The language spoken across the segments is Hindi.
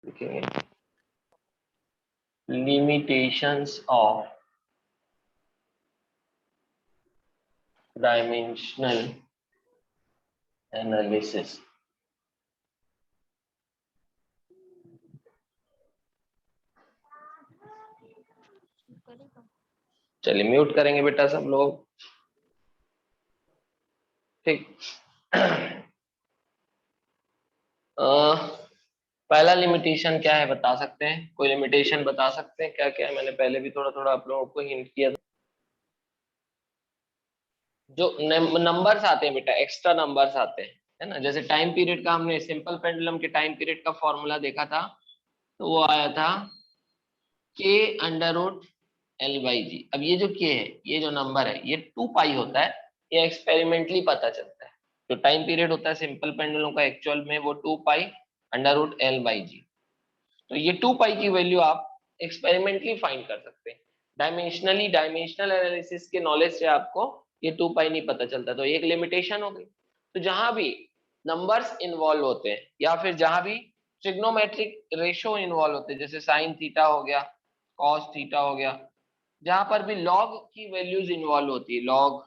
लिखेंगे limitations of dimensional analysis। चलिए म्यूट करेंगे बेटा सब लोग, ठीक। पहला लिमिटेशन क्या है बता सकते हैं? कोई लिमिटेशन बता सकते हैं क्या क्या है? मैंने पहले भी थोड़ा थोड़ा आप लोगों को हिंट किया था। जो नंबर्स आते हैं बेटा, एक्स्ट्रा नंबर्स आते हैं, है ना। जैसे टाइम पीरियड का हमने सिंपल पेंडुलम के टाइम पीरियड का फॉर्मूला देखा था, तो वो आया था के अंडर रूट एल बाई जी। अब ये जो के है, ये जो नंबर है, ये 2 पाई होता है, ये एक्सपेरिमेंटली पता चलता है। जो टाइम पीरियड होता है सिंपल पेंडुलम का एक्चुअल में वो 2 pi under root L by g. तो ये 2 पाई की वैल्यू आप एक्सपेरिमेंटली फाइंड कर सकते हैं। डायमेंशनल एनालिसिस के नॉलेज से आपको ये 2 पाई नहीं पता चलता, तो एक लिमिटेशन हो गई। तो जहां भी नंबर्स इन्वॉल्व होते हैं या फिर जहां भी ट्रिग्नोमेट्रिक रेशो इन्वॉल्व होते हैं, जैसे साइन थीटा हो गया, कॉस थीटा हो गया, जहां पर भी लॉग की वैल्यूज इन्वॉल्व होती है, लॉग,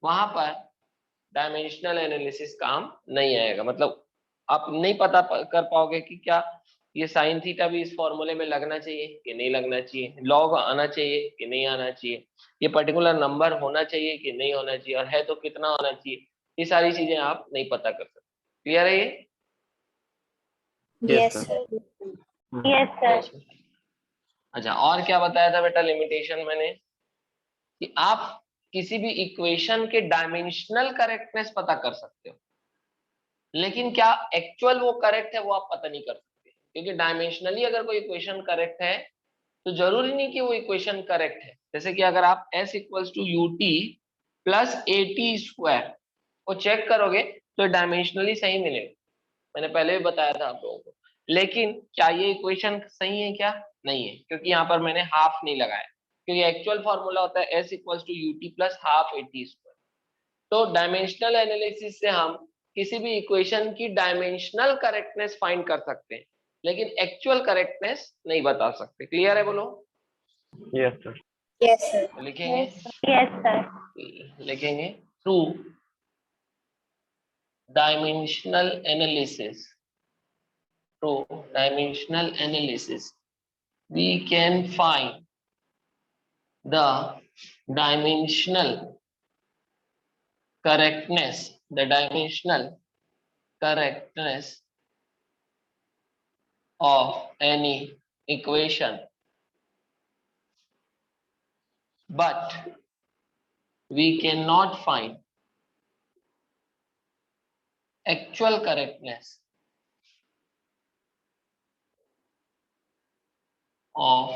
वहां पर डायमेंशनल एनालिसिस काम नहीं आएगा। मतलब आप नहीं पता कर पाओगे कि क्या ये साइन थीटा भी इस फॉर्मूले में लगना चाहिए कि नहीं लगना चाहिए, लॉग आना चाहिए कि नहीं आना चाहिए, ये पर्टिकुलर नंबर होना चाहिए कि नहीं होना चाहिए, और है तो कितना होना चाहिए, ये सारी चीजें आप नहीं पता कर सकते। क्लियर है ये? Yes yes sir. Sir. Yes sir. अच्छा, और क्या बताया था बेटा लिमिटेशन मैंने? कि आप किसी भी इक्वेशन के डायमेंशनल करेक्टनेस पता कर सकते हो, लेकिन क्या एक्चुअल वो करेक्ट है वो आप पता नहीं कर सकते, क्योंकि डायमेंशनली अगर कोई इक्वेशन करेक्ट है तो जरूरी नहीं कि वो इक्वेशन करेक्ट है। जैसे कि अगर आप s equals to u t plus a t square को चेक करोगे तो डायमेंशनली सही मिलेगा, मैंने पहले भी बताया था आप लोगों को। लेकिन क्या ये इक्वेशन सही है? क्या नहीं है, क्योंकि यहाँ पर मैंने हाफ नहीं लगाया, क्योंकि एक्चुअल फॉर्मूला होता है s equals to u t plus half a t square. तो डायमेंशनल एनालिसिस से हम किसी भी इक्वेशन की डायमेंशनल करेक्टनेस फाइंड कर सकते हैं, लेकिन एक्चुअल करेक्टनेस नहीं बता सकते। क्लियर है? बोलो। Yes sir. Yes sir. तो लिखेंगे, यस सर। लिखेंगे through dimensional analysis, through dimensional analysis we can find the dimensional correctness, the dimensional correctness of any equation, but we cannot find actual correctness of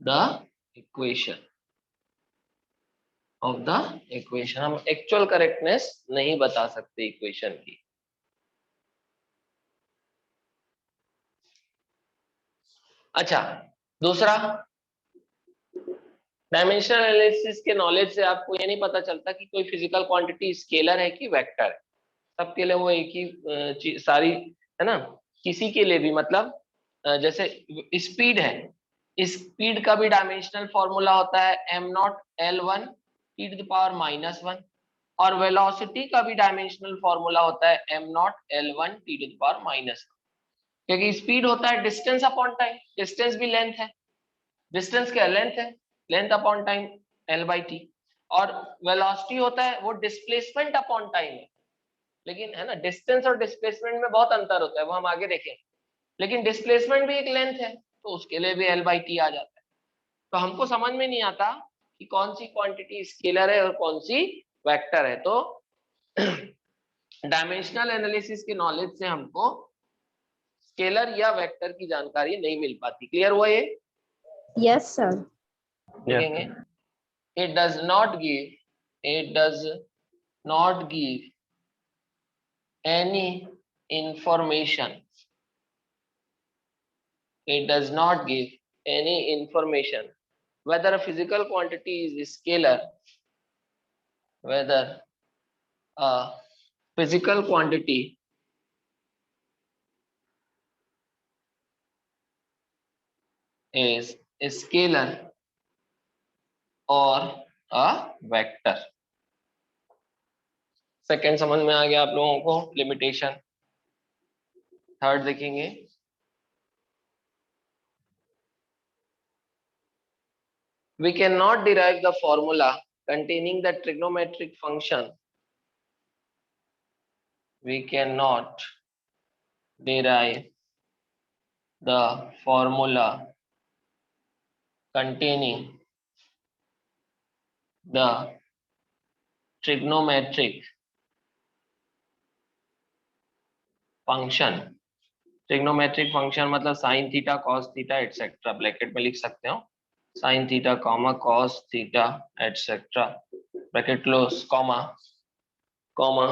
the equation, हम एक्चुअल करेक्टनेस नहीं बता सकते इक्वेशन की। अच्छा, दूसरा, डायमेंशनल एनालिसिस के नॉलेज से आपको ये नहीं पता चलता कि कोई फिजिकल क्वांटिटी स्केलर है कि वेक्टर है। सबके लिए वो एक ही सारी, है ना। किसी के लिए भी, मतलब जैसे स्पीड है, स्पीड का भी डायमेंशनल फॉर्मूला होता है M naught L one T to the power minus one, और वेलोसिटी का भी डायमेंशनल फॉर्मूला होता है M naught L one T to the power minus one. क्योंकि स्पीड होता है डिस्टेंस अपॉन टाइम, डिस्टेंस भी लेंथ है, डिस्टेंस क्या लेंथ है, length upon time L by T. और वेलोसिटी होता है वो डिस्प्लेसमेंट अपॉन टाइम है, लेकिन है ना, डिस्टेंस और डिस्प्लेसमेंट में बहुत अंतर होता है, वो हम आगे देखेंगे। लेकिन डिस्प्लेसमेंट भी एक लेंथ है, तो उसके लिए भी एल बाई टी आ जाता है। तो हमको समझ में नहीं आता कि कौन सी क्वांटिटी स्केलर है और कौन सी वेक्टर है। तो डायमेंशनल एनालिसिस के नॉलेज से हमको स्केलर या वेक्टर की जानकारी नहीं मिल पाती। क्लियर हुआ ये? Yes sir. देखेंगे, it does not give, it does not give any information, it does not give any information whether a physical quantity is scalar, whether a physical quantity is a scalar or a vector। Second समझ में आ गया आप लोगों को लिमिटेशन। थर्ड देखेंगे, we cannot derive the formula containing the trigonometric function, we cannot derive the formula containing the trigonometric function। Trigonometric function मतलब sine theta cos theta etcetera, bracket में लिख सकते हो sine theta comma cos theta etcetera, bracket close comma comma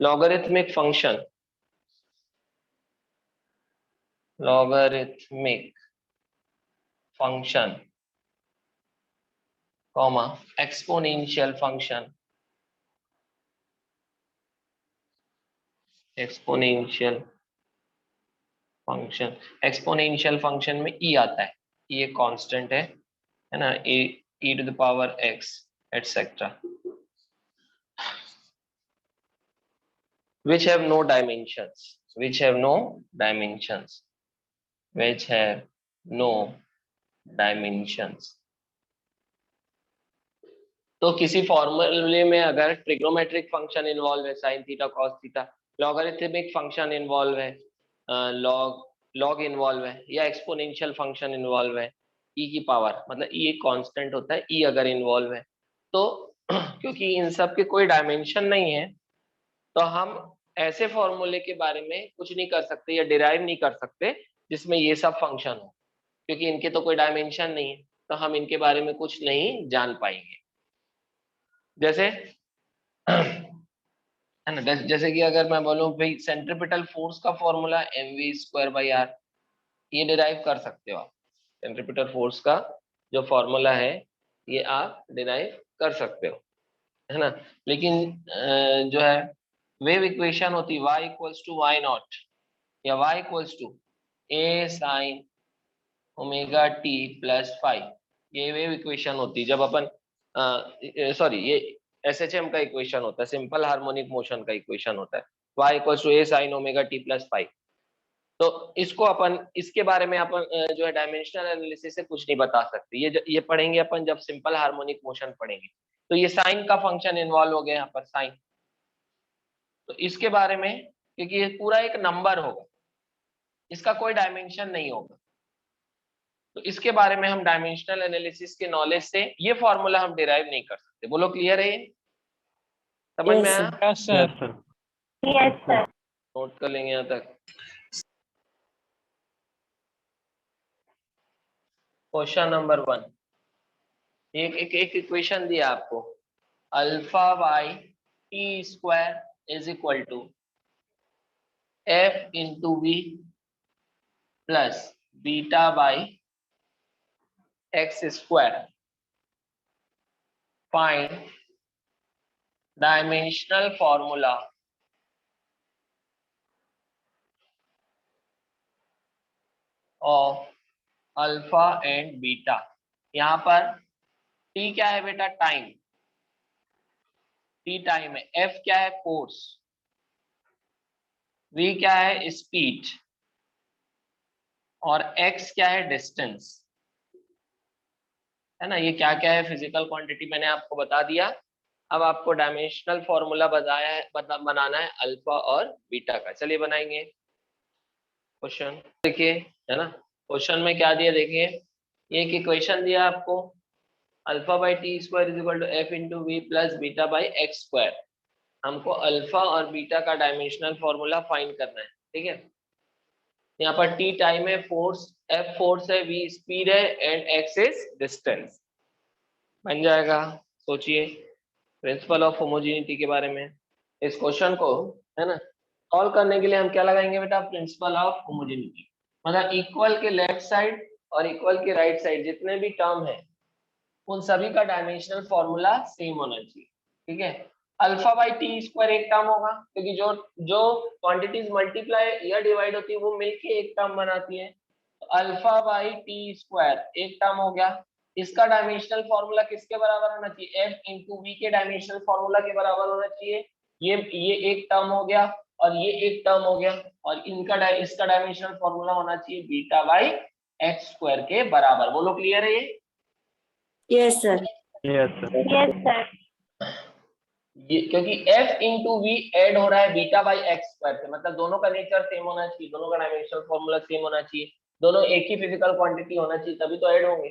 logarithmic function, logarithmic function comma exponential function, exponential function. Exponential function में ई आता है, ये कांस्टेंट है ना, e to the power x etcetera, which have no dimensions, which have no dimensions, which have no dimensions। तो किसी फॉर्मूले में अगर ट्रिग्नोमेट्रिक फंक्शन इन्वॉल्व है, sign theta cos theta, logarithmic function involve है, लॉग इन्वॉल्व है, या एक्सपोनेंशियल फंक्शन इन्वॉल्व है, ई की पावर मतलब ई एक कांस्टेंट होता है, ई अगर इन्वॉल्व है तो क्योंकि इन सब के कोई डायमेंशन नहीं है तो हम ऐसे फॉर्मूले के बारे में कुछ नहीं कर सकते या डिराइव नहीं कर सकते जिसमें ये सब फंक्शन हो, क्योंकि इनके तो कोई डायमेंशन नहीं है, तो हम इनके बारे में कुछ नहीं जान पाएंगे। जैसे है ना, जैसे कि अगर मैं बोलूं भाई सेंट्रीपिटल फोर्स का फॉर्मूला mv²/r, ये डिराइव कर सकते हो आप, सेंट्रीपिटल फोर्स का जो फॉर्मूला है ये आप डिराइव कर सकते हो, है ना। लेकिन जो है वेव इक्वेशन होती है y equals to y naught या y equals to a sin omega t plus five, ये वेव इक्वेशन होती है जब अपन सॉरी ये SHM का इक्वेशन होता है, सिंपल हार्मोनिक मोशन का इक्वेशन होता है, y equals to a sin omega t plus five. तो इसको अपन इसके बारे में अपन जो है डायमेंशनल एनालिसिस से कुछ नहीं बता सकते, ये पढ़ेंगे अपन जब सिंपल हार्मोनिक मोशन पढ़ेंगे। तो ये साइन का फंक्शन इन्वॉल्व हो गया यहाँ पर साइन, तो इसके बारे में क्योंकि ये पूरा एक नंबर होगा, इसका कोई डायमेंशन नहीं होगा, तो इसके बारे में हम डायमेंशनल एनालिसिस के नॉलेज से ये फॉर्मूला हम डिराइव नहीं कर सकते। बोलो क्लियर है ये, समझ में आया? Yes sir. Yes, sir. Note कर लेंगे यहाँ तक। क्वेश्चन नंबर 1, एक इक्वेशन दिया आपको, alpha by T square is equal to F into V plus beta by X square, find dimensional formula of alpha and beta. यहाँ पर टी क्या है बेटा, टाइम, टी टाइम है, एफ क्या है फोर्स, वी क्या है स्पीड, और एक्स क्या है डिस्टेंस, है ना। ये क्या क्या है फिजिकल क्वांटिटी मैंने आपको बता दिया। अब आपको डायमेंशनल फॉर्मूला बनाना है अल्फा और बीटा का। चलिए बनाएंगे क्वेश्चन, देखिए है ना, क्वेश्चन में क्या दिया देखिए, ये एक इक्वेशन दिया आपको, alpha by T square is equal to F into V plus beta by X square. हमको अल्फा और बीटा का डायमेंशनल फॉर्मूला फाइंड करना है, ठीक है। यहाँ पर टी टाइम है, फोर्स एफ फोर्स है, वी स्पीड है एंड एक्स इज डिस्टेंस। बन जाएगा, सोचिए प्रिंसिपल ऑफ होमोजेनिटी के बारे में। इस क्वेश्चन को है ना सॉल्व करने के लिए हम क्या लगाएंगे बेटा, प्रिंसिपल ऑफ होमोजेनिटी, मतलब इक्वल के लेफ्ट साइड और इक्वल के राइट साइड जितने भी टर्म है उन सभी का डायमेंशनल फॉर्मूला सेम होना चाहिए, ठीक है। अल्फा बाई टी स्क्वायर एक टर्म होगा, क्योंकि जो जो क्वांटिटीज मल्टीप्लाई या डिवाइड होती है वो मिलके एक टर्म बनाती है, तो अल्फा बाई टी स्क्वायर एक टर्म हो गया। इसका डायमेंशनल फॉर्मूला किसके बराबर होना चाहिए? एफ इंटू वी के डायमेंशनल फॉर्मूला के बराबर होना चाहिए। ये एक टर्म हो गया और ये एक टर्म हो गया, और इसका डायमेंशनल फॉर्मूला होना चाहिए बीटा बाई एक्स स्क्वायर के बराबर। बोलो क्लियर है ये? Yes sir. Yes sir. Yes sir. ये क्योंकि f इंटू वी एड हो रहा है बीटा बाई एक्स स्क्वायर से, मतलब दोनों का नेचर सेम होना चाहिए, दोनों का डायमेंशनल फॉर्मूला सेम होना चाहिए, दोनों एक ही फिजिकल क्वांटिटी होना चाहिए, तभी तो ऐड होंगे।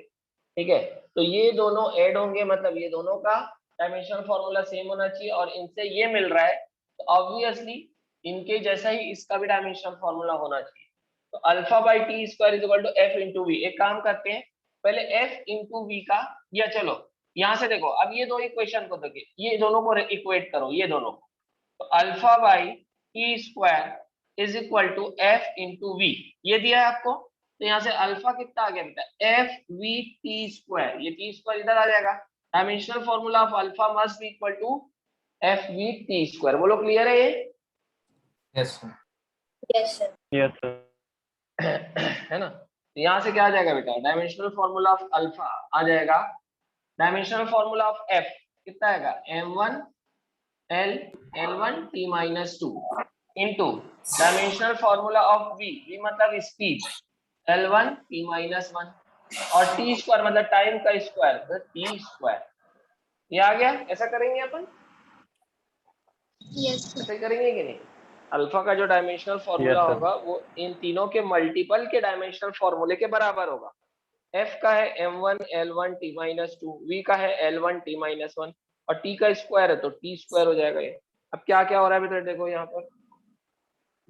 ठीक है, तो ये दोनों ऐड होंगे, मतलब ये दोनों का डायमेंशनल फॉर्मूला सेम होना चाहिए, और इनसे ये मिल रहा है तो ऑब्वियसली इनके जैसा ही इसका भी डायमेंशनल फॉर्मूला होना चाहिए। तो alpha by T square is equal to F into V. एक काम करते हैं, पहले एफ इंटू वी का, या चलो यहां से देखो, अब ये दो इक्वेशन को देखिए, ये दोनों को इक्वेट करो, ये दोनों को। तो alpha by T square is equal to F into V, ये दिया है आपको। तो यहाँ से अल्फा कितना आ गया बेटा? एफ वी टी स्क्वायर, ये टी स्क्वायर इधर आ जाएगा। Dimensional formula of alpha must be equal to F V T square. बोलो क्लियर है ये? Yes sir. Yes sir. Yes sir. है ना? तो यहाँ से क्या आ जाएगा बेटा? डायमेंशनल फॉर्मूला ऑफ अल्फा आ जाएगा, डायमेंशनल फॉर्मूला ऑफ एफ कितना आएगा? m1 l l1 t minus 2 into dimensional formula of v मतलब स्पीड, l1 t माइनस 1, और t स्क्वायर मतलब टाइम का स्क्वायर, तो t स्क्वायर। ये आ गया। ऐसा करेंगे अपन? यस ऐसे करेंगे कि नहीं? अल्फा का जो डायमेंशनल फॉर्मूला Yes, sir. होगा वो इन तीनों के मल्टीपल के डायमेंशनल फॉर्मूले के बराबर होगा। f का है m1 l1 t minus 2, v का है l1 t माइनस 1, और t का स्क्वायर है तो t स्क्वायर हो जाएगा ये। अब क्या क्या हो रहा है बेटा देखो, यहाँ पर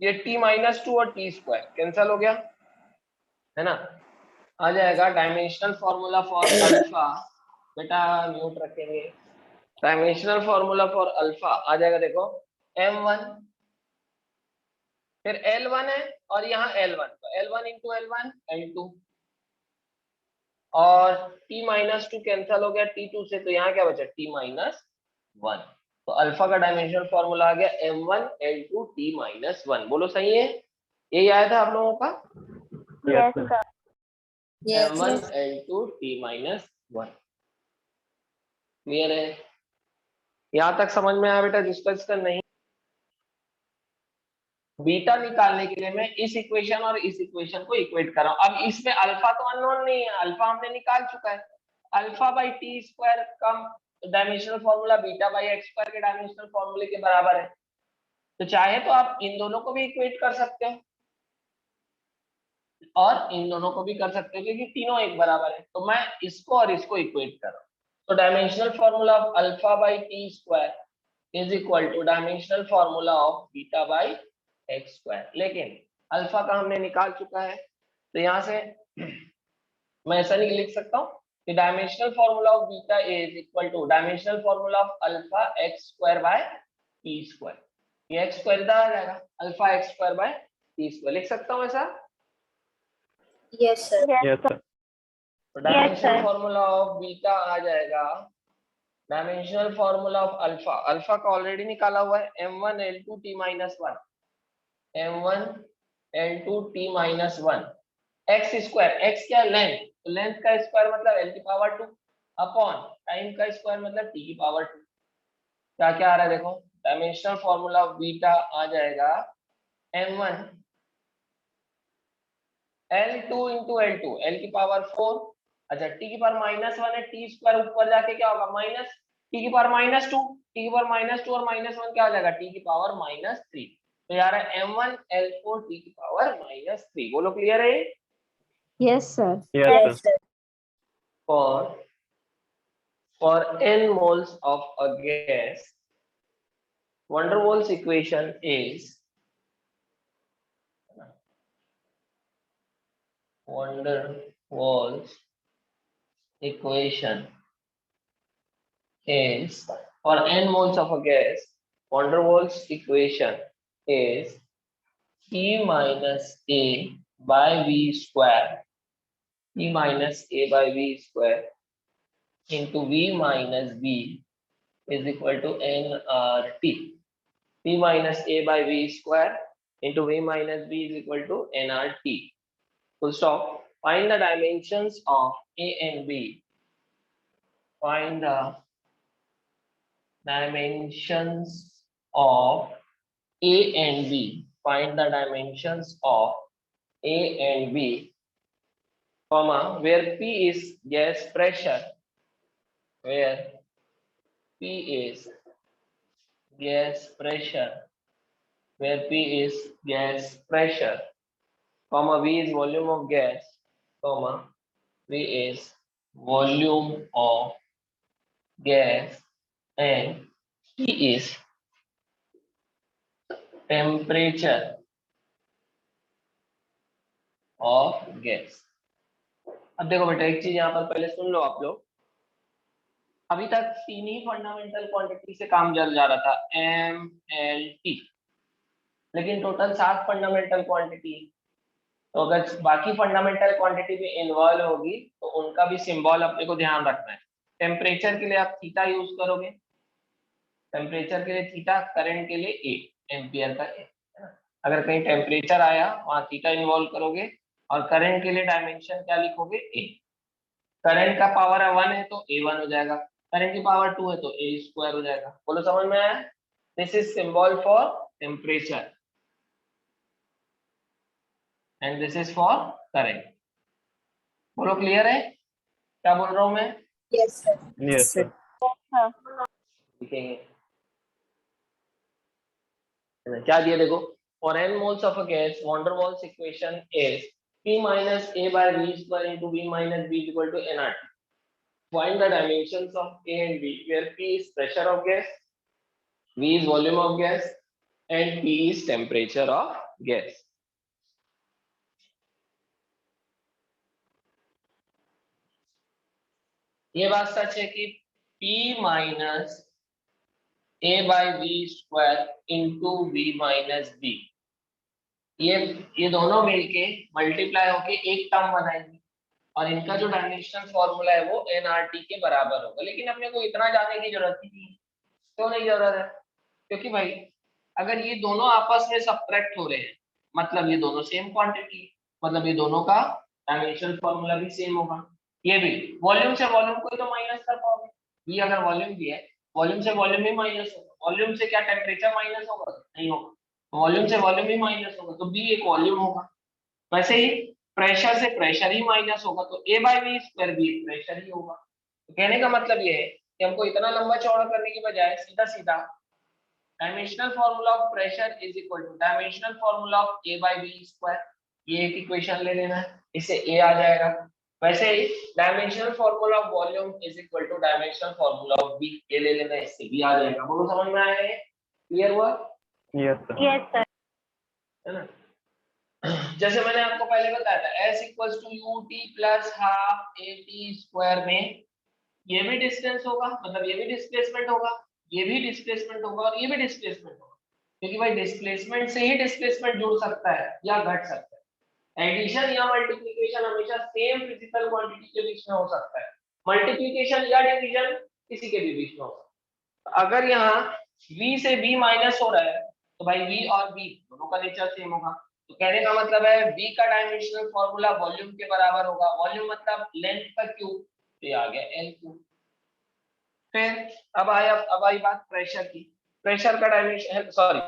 ये t माइनस 2 और t स्क्वायर कैंसिल हो गया, है ना? आ जाएगा डायमेंशनल फॉर्मूला फॉर अल्फा, बेटा म्यूट रखेंगे। डायमेंशनल फॉर्मूला फॉर अल्फा आ जाएगा, देखो m1 फिर l1 है और यहाँ l1, तो l1 इंटू l1 l2, और t माइनस 2 कैंसिल हो गया t2 से, तो यहाँ क्या बचा? t minus 1। तो अल्फा का डायमेंशनल फॉर्मूला आ गया m1 l2 t माइनस 1। बोलो सही है? यही आया था आप लोगों का? Yes, sir. m1 l2 t minus 1। Clear है? यहाँ तक समझ में आया बेटा? जिसका नहीं, बीटा निकालने के लिए मैं इस इक्वेशन और इस इक्वेशन को इक्वेट कर रहा हूं। अब इसमें अल्फा तो अननोन नहीं है, अल्फा हमने निकाल चुका है। अल्फा बाई टी स्क्वायर का dimensional formula beta by X square के डायमेंशनल फॉर्मूले के बराबर है, तो चाहे तो आप इन दोनों को भी इक्वेट कर सकते हो और इन दोनों को भी कर सकते हो, क्योंकि तीनों एक बराबर है। तो मैं इसको और इसको इक्वेट कर रहा हूँ। तो dimensional formula of alpha by T square is equal to dimensional formula of beta by X square. लेकिन अल्फा का हमने निकाल चुका है, तो यहाँ से मैं ऐसा नहीं लिख सकता हूँ कि dimensional formula of beta is equal to dimensional formula of alpha x square by T square. ये एक्स स्क्वायर इधर आ जाएगा, alpha x square by T square लिख सकता हूँ ऐसा? Yes sir. Yes, sir. तो डायमेंशनल फॉर्मूला ऑफ बीटा आ जाएगा dimensional formula of alpha, alpha का ऑलरेडी निकाला हुआ है m1 l2 t minus 1, m1 l2 t minus 1, x square, x क्या है? लेंथ, तो लेंथ का स्क्वायर मतलब l की पावर 2 अपॉन टाइम का स्क्वायर मतलब t की पावर 2। क्या क्या आ रहा है देखो, डायमेंशनल फॉर्मूला ऑफ बीटा आ जाएगा m1 l2 into l2, l की पावर 4, अच्छा t की पावर माइनस 1 है, t स्क्वायर ऊपर जाके क्या होगा? माइनस t की पावर माइनस 2, t की पावर माइनस 2 और माइनस 1 क्या हो जाएगा? t की पावर माइनस 3। तो यार m1 l4 t की पावर माइनस 3। बोलो क्लियर है? Yes sir. Yes, sir. For n moles of a gas, van der Waals equation is van der Waals equation is for n moles of a gas, van der Waals equation is T minus A by V square, T minus A by V square into V minus B is equal to nRT. P minus A by V square into V minus B is equal to nRT. full stop. Find the dimensions of A and B. Find the dimensions of A and B. Find the dimensions of A and B, comma, where P is gas pressure, where P is gas pressure, where P is gas pressure, comma, V is volume of gas, comma, V is volume of gas, and T is temperature of gas. अब देखो बेटा एक चीज यहाँ पर पहले सुन लो आप लोग। अभी तक तीन ही फंडामेंटल क्वांटिटी से काम चल जा रहा था, एम एल टी, लेकिन टोटल 7 फंडामेंटल क्वांटिटी। तो अगर बाकी फंडामेंटल क्वांटिटी भी इन्वॉल्व होगी तो उनका भी सिंबल अपने को ध्यान रखना है। टेम्परेचर के लिए आप थीटा यूज करोगे, टेम्परेचर के लिए थीटा, करंट के लिए ए, एम्पियर का ए। अगर कहीं टेम्परेचर आया वहां थीटा इन्वॉल्व करोगे, और करंट के लिए डायमेंशन क्या लिखोगे, ए। करंट का पावर 1 है तो A1 हो जाएगा, करंट की पावर 2 है तो A स्क्वायर हो जाएगा। बोलो समझ में आया? This is symbol for temperature and this is for current. बोलो क्लियर है क्या बोल रहा हूं मैं? Yes, sir. Yes, sir. लिखेंगे क्या दिया देखो, for n moles of a gas van der Waals equation is P minus A by V square into V minus B is equal to nRT. Find the dimensions of A and B, where P is pressure of gas, V is volume of gas, and T is temperature of gas. ये बात सच है कि P minus A by V square into V minus B, ये दोनों मिलके मल्टीप्लाई होके एक टर्म बनाएंगे, और इनका जो डायमेंशनल फॉर्मूला है वो nRT के बराबर होगा। लेकिन अपने को इतना जानने की जरूरत ही नहीं है। क्यों नहीं जरूरत है? क्योंकि भाई अगर ये दोनों आपस में सब्ट्रैक्ट हो रहे हैं, मतलब ये दोनों सेम क्वांटिटी, मतलब ये दोनों का डायमेंशनल फॉर्मूला भी सेम होगा। ये भी वॉल्यूम से वॉल्यूम को ही तो माइनस कर पाओगे। ये अगर वॉल्यूम भी है, वॉल्यूम से वॉल्यूम भी माइनस होगा। वॉल्यूम से क्या टेम्परेचर माइनस होगा? नहीं होगा। वॉल्यूम से वॉल्यूम भी माइनस होगा तो बी एक वॉल्यूम होगा। वैसे ही प्रेशर से प्रेशर ही माइनस होगा तो ए बाई वी स्क्वायर भी एक प्रेशर ही होगा। तो कहने का मतलब ये है कि हमको इतना लंबा चौड़ा करने की बजाय सीधा सीधा dimensional formula of pressure is equal to dimensional formula of A by V square, ये एक इक्वेशन ले लेना है, इससे ए आ जाएगा। वैसे ही dimensional formula of volume is equal to dimensional formula of B, ये ले लेना है, इससे भी आ जाएगा। बोलो समझ में आया है? क्लियर हुआ? Yes, sir. Yes, sir. है ना? जैसे मैंने आपको पहले बताया था S equals to u t plus half a t square में ये भी डिस्टेंस होगा, मतलब ये भी डिस्प्लेसमेंट होगा, ये भी डिस्प्लेसमेंट होगा और ये भी डिस्प्लेसमेंट होगा, क्योंकि भाई डिस्प्लेसमेंट से ही डिस्प्लेसमेंट जुड़ सकता है या घट सकता है। एडिशन या मल्टीप्लिकेशन हमेशा सेम फिजिकल क्वांटिटी के बीच में हो सकता है, मल्टीप्लिकेशन या डिवीजन किसी के भी बीच में हो सकता है। अगर यहाँ v से b माइनस हो रहा है तो भाई v और b दोनों का नेचर सेम होगा। तो कहने का मतलब है v का डायमेंशनल फॉर्मूला वॉल्यूम के बराबर होगा। वॉल्यूम मतलब लेंथ का क्यूब, तो ये आ गया l क्यूब। फिर अब आई बात प्रेशर की। प्रेशर का डायमेंशन, सॉरी,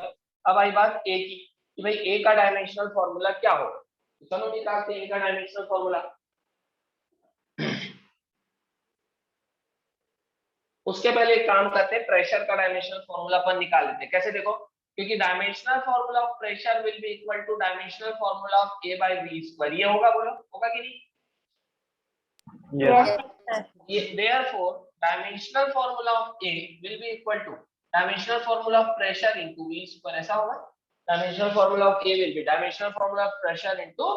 अब आई बात ए की कि भाई ए का डायमेंशनल फॉर्मूला क्या होगा। तो चलो निकालते हैं ए का डायमेंशनल फॉर्मूला। उसके पहले एक काम करते हैं, प्रेशर का डायमेंशनल फॉर्मूला अपन निकाल लेते हैं। कैसे देखो, क्योंकि dimensional formula of pressure will be equal to dimensional formula of A by V square. ये होगा, बोलो होगा कि नहीं? Yes. Therefore dimensional formula of A will be equal to dimensional formula of pressure into V square। ऐसा होगा, dimensional formula of A will be dimensional formula of pressure into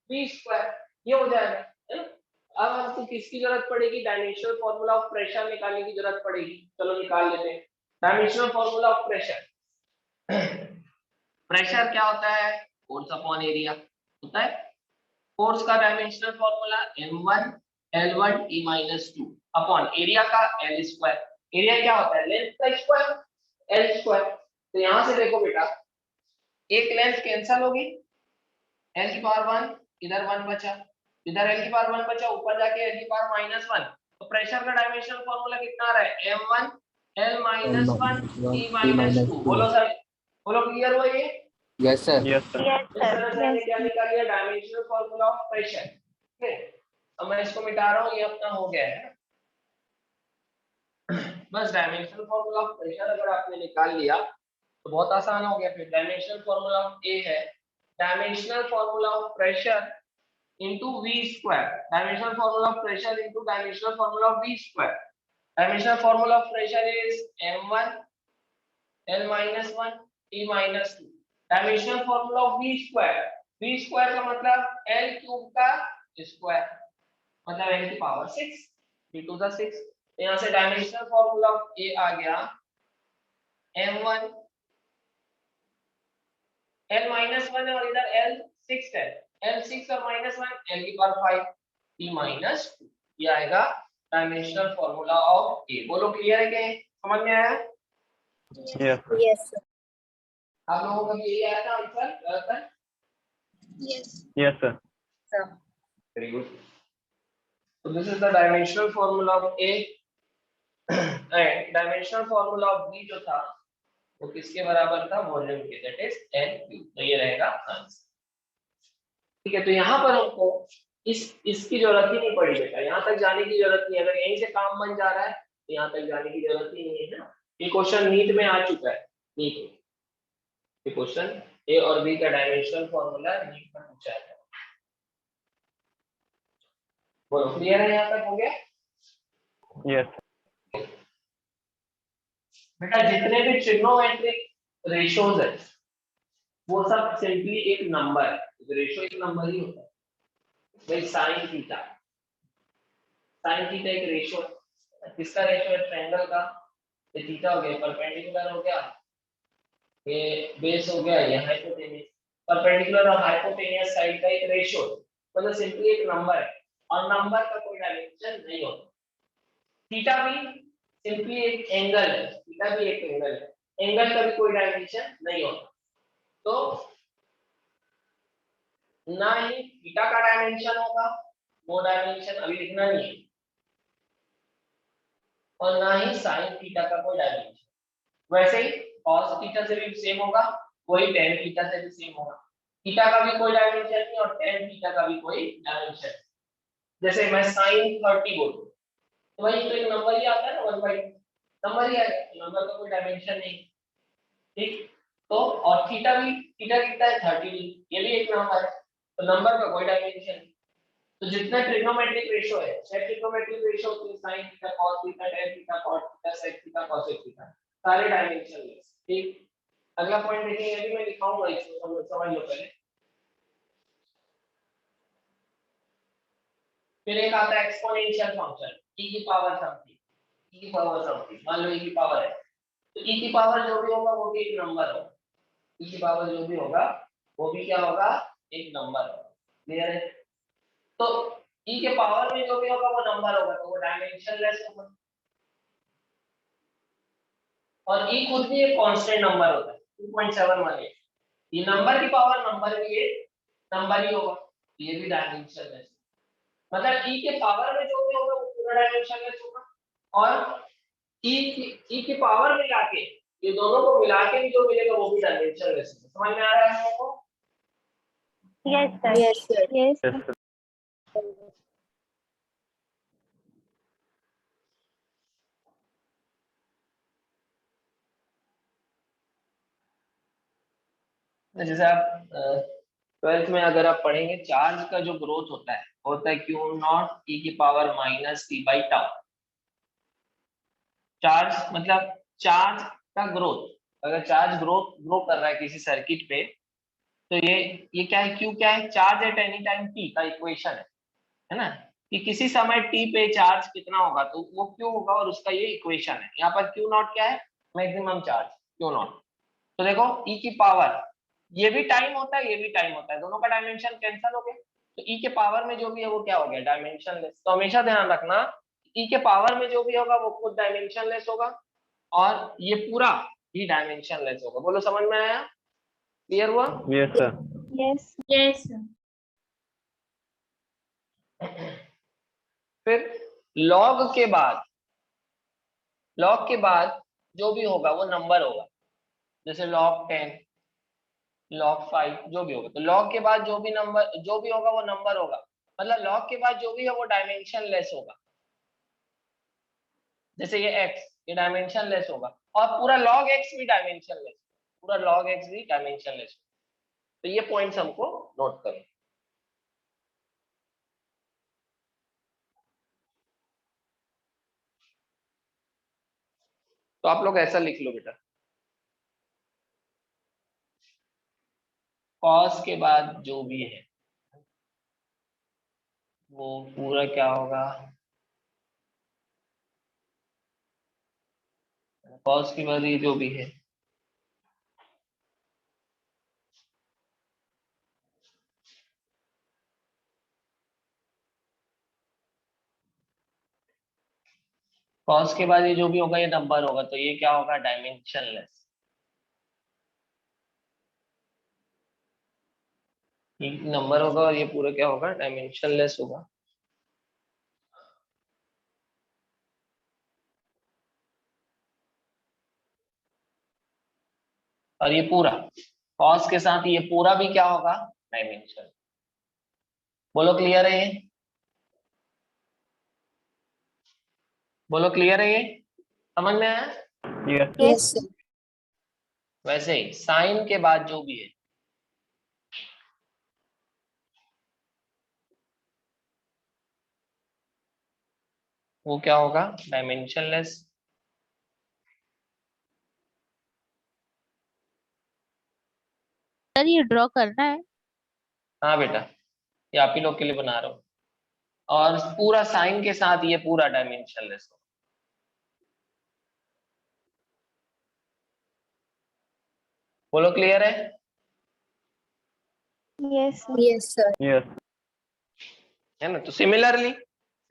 V square, ये हो जाएगा, है ना? अब हमको किसकी जरूरत पड़ेगी? डायमेंशनल फॉर्मूला ऑफ प्रेशर निकालने की जरूरत पड़ेगी। चलो निकाल लेते हैं dimensional formula of pressure. Pressure क्या होता है? फोर्स अपॉन एरिया होता है। फोर्स का dimensional formula m1 L1 T minus 2 upon area का L स्क्वायर। एरिया क्या होता है? लेंथ का स्क्वायर, L स्क्वायर। तो यहां से देखो बेटा, एक लेंथ कैंसिल होगी, L की पावर 1 इधर 1 बचा, इधर l की पावर 1 बचा, ऊपर जाके l की पावर -1। तो प्रेशर का डायमेंशनल फार्मूला कितना आ रहा है, m1 l -1 t -2। बोलो सर, बोलो क्लियर हुआ ये? Yes, sir. Yes, sir. इस तरह से हमने क्या निकाल लिया, डायमेंशनल फार्मूला ऑफ प्रेशर। ठीक है, अब मैं इसको मिटा रहा हूँ, ये अपना हो गया है। बस डायमेंशनल फार्मूला ऑफ प्रेशर अगर आपने निकाल लिया तो बहुत आसान हो गया। फिर डायमेंशनल फार्मूला ऑफ ए है dimensional formula of pressure into v square, dimensional formula of pressure into dimensional formula of v square। dimensional formula of pressure is m1 l minus 1 t minus 2। dimensional formula of v square का मतलब l क्यूब का स्क्वायर, मतलब l की पावर 6, d to the 6। तो यहाँ से डायमेंशनल फॉर्मूला ऑफ a आ गया m1 l minus 1 है और इधर l 6 है, l 6 और -1 l की पावर 5 t minus 2। ये आएगा डायमेंशनल फॉर्मूला ऑफ a। बोलो क्लियर है क्या, समझ में आया? Yes, sir. Yes, sir. आप लोगों का यही आया था आंसर, गलत है? Yes, sir. Very good. So this is the dimensional formula of A and dimensional formula of B जो था वो किसके बराबर था, वॉल्यूम के, दैट इज N क्यूब। तो ये रहेगा आंसर। ठीक है, तो यहाँ पर हमको इसकी जरूरत ही नहीं पड़ी बेटा, यहाँ तक जाने की जरूरत नहीं है। अगर यहीं से काम बन जा रहा है तो यहाँ तक जाने की जरूरत ही नहीं है ना। ये क्वेश्चन नीट में आ चुका है, नीट में ये क्वेश्चन ए और बी का डायमेंशनल फॉर्मूला नीट में पूछा है। बोलो क्लियर है, यहाँ तक हो गया? Yes, sir. बेटा जितने भी ट्रिग्नोमेट्रिक रेशियोज है वो सब सिंपली एक नंबर है, रेशियो एक नंबर ही होता है। भाई साइन थीटा एक रेशियो है। किसका रेशियो है, ट्रायंगल का। ये थीटा हो गया, परपेंडिकुलर हो गया, ये बेस हो गया, ये हाइपोटेन्यूस। परपेंडिकुलर और हाइपोटेन्यूस साइड का एक रेशियो, मतलब सिंपली एक नंबर है और नंबर का कोई डायमेंशन नहीं होता। थीटा भी सिंपली एक एंगल है, थीटा भी एक एंगल है, एंगल का भी कोई डायमेंशन नहीं होता। तो ना ही थीटा का डायमेंशन होगा, वो डायमेंशन अभी लिखना नहीं है, और ना ही साइन थीटा का कोई डायमेंशन। वैसे ही cos थीटा से भी सेम होगा, वही tan थीटा से भी सेम होगा। थीटा का भी कोई डायमेंशन नहीं और tan थीटा का भी कोई डायमेंशन। जैसे मैं sin 30 बोलूं तो भाई तो एक नंबर ही आता है ना, 1/2 नंबर ही आएगा, नंबर का कोई डायमेंशन नहीं। ठीक, तो और थीटा कितना है 30, ये भी एक नंबर है, तो नंबर का कोई डायमेंशन नहीं। तो जितने ट्रिग्नोमेट्रिक रेशियो है, छह ट्रिग्नोमेट्रिक रेशियो होते हैं, sin theta cos theta tan theta cot theta sec theta cosec theta, सारे डायमेंशन लेस। ठीक, अगला पॉइंट देखेंगे, अभी मैं लिखाऊंगा इसको, समझ लो पहले। फिर एक आता है एक्सपोनेंशियल फंक्शन, e की पावर समथिंग, मान लो e की पावर है, तो e की पावर जो भी होगा वो भी एक नंबर होगा, e की पावर जो भी होगा वो भी क्या होगा, एक नंबर होगा। क्लियर है? तो e के पावर में जो भी होगा वो नंबर होगा, तो वो डायमेंशनलेस होगा। और e खुद भी एक कांस्टेंट नंबर होता है, 2.718। ये नंबर की पावर नंबर भी एक नंबर ही होगा, ये भी डायमेंशनलेस। मतलब e के पावर में जो भी होगा वो पूरा डायमेंशनलेस होगा, और e की पावर मिला के, ये दोनों को मिला के भी जो मिलेगा वो भी डायमेंशनलेस होगा। समझ में आ रहा है आपको? Yes, sir. Yes, sir. Yes, sir. जैसे आप 12th में अगर आप पढ़ेंगे, चार्ज का जो ग्रोथ होता है क्यू नॉट e की पावर -t/τ। चार्ज मतलब चार्ज का ग्रोथ, अगर चार्ज ग्रो कर रहा है किसी सर्किट पे, तो ये क्या है, क्यू क्या है, charge at any time t का इक्वेशन है ना, कि किसी समय t पे चार्ज कितना होगा तो वो क्यू होगा, और उसका ये इक्वेशन है। यहाँ पर क्यू नॉट क्या है, मैक्सिमम चार्ज क्यू नॉट। तो देखो e की पावर, ये भी टाइम होता है, ये भी टाइम होता है, दोनों का डायमेंशन कैंसिल हो गया, तो e के पावर में जो भी है वो क्या हो गया, डायमेंशनलेस। तो हमेशा ध्यान रखना, e के पावर में जो भी होगा वो खुद डायमेंशनलेस होगा, और ये पूरा ही डायमेंशनलेस होगा। बोलो समझ में आया, क्लियर हुआ? Yes, sir. Yes. Yes, sir. फिर लॉग के बाद, लॉग के बाद जो भी होगा वो नंबर होगा, जैसे log 10, log 5 जो भी होगा। तो log के बाद जो भी नंबर, जो भी होगा वो नंबर होगा, मतलब log के बाद जो भी है वो डायमेंशन लेस होगा। जैसे ये x, ये डायमेंशन लेस होगा, और पूरा log x भी डायमेंशन लेस, पूरा log x भी डायमेंशन लेस। तो ये पॉइंट्स हमको नोट करें। तो आप लोग ऐसा लिख लो बेटा, cos के बाद जो भी है वो पूरा क्या होगा, cos के बाद ये जो भी है cos के बाद ये जो भी होगा ये नंबर होगा, तो ये क्या होगा, डायमेंशन लेस। ये नंबर होगा और ये पूरा क्या होगा, डायमेंशन लेस होगा। और ये पूरा cos के साथ ये पूरा भी क्या होगा, डायमेंशन। बोलो क्लियर है ये, बोलो क्लियर है ये, समझ में आया। Yes. Yes, sir. वैसे ही साइन के बाद जो भी है, वो क्या होगा, डायमेंशन लेस। सर ये ड्रॉ करना है। हाँ बेटा, ये आप ही लोग के लिए बना रहा हूँ। और पूरा साइन के साथ ये पूरा डायमेंशन लेस होगा। बोलो क्लियर है। Yes, sir. Yes, sir. Yes. है ना। तो similarly,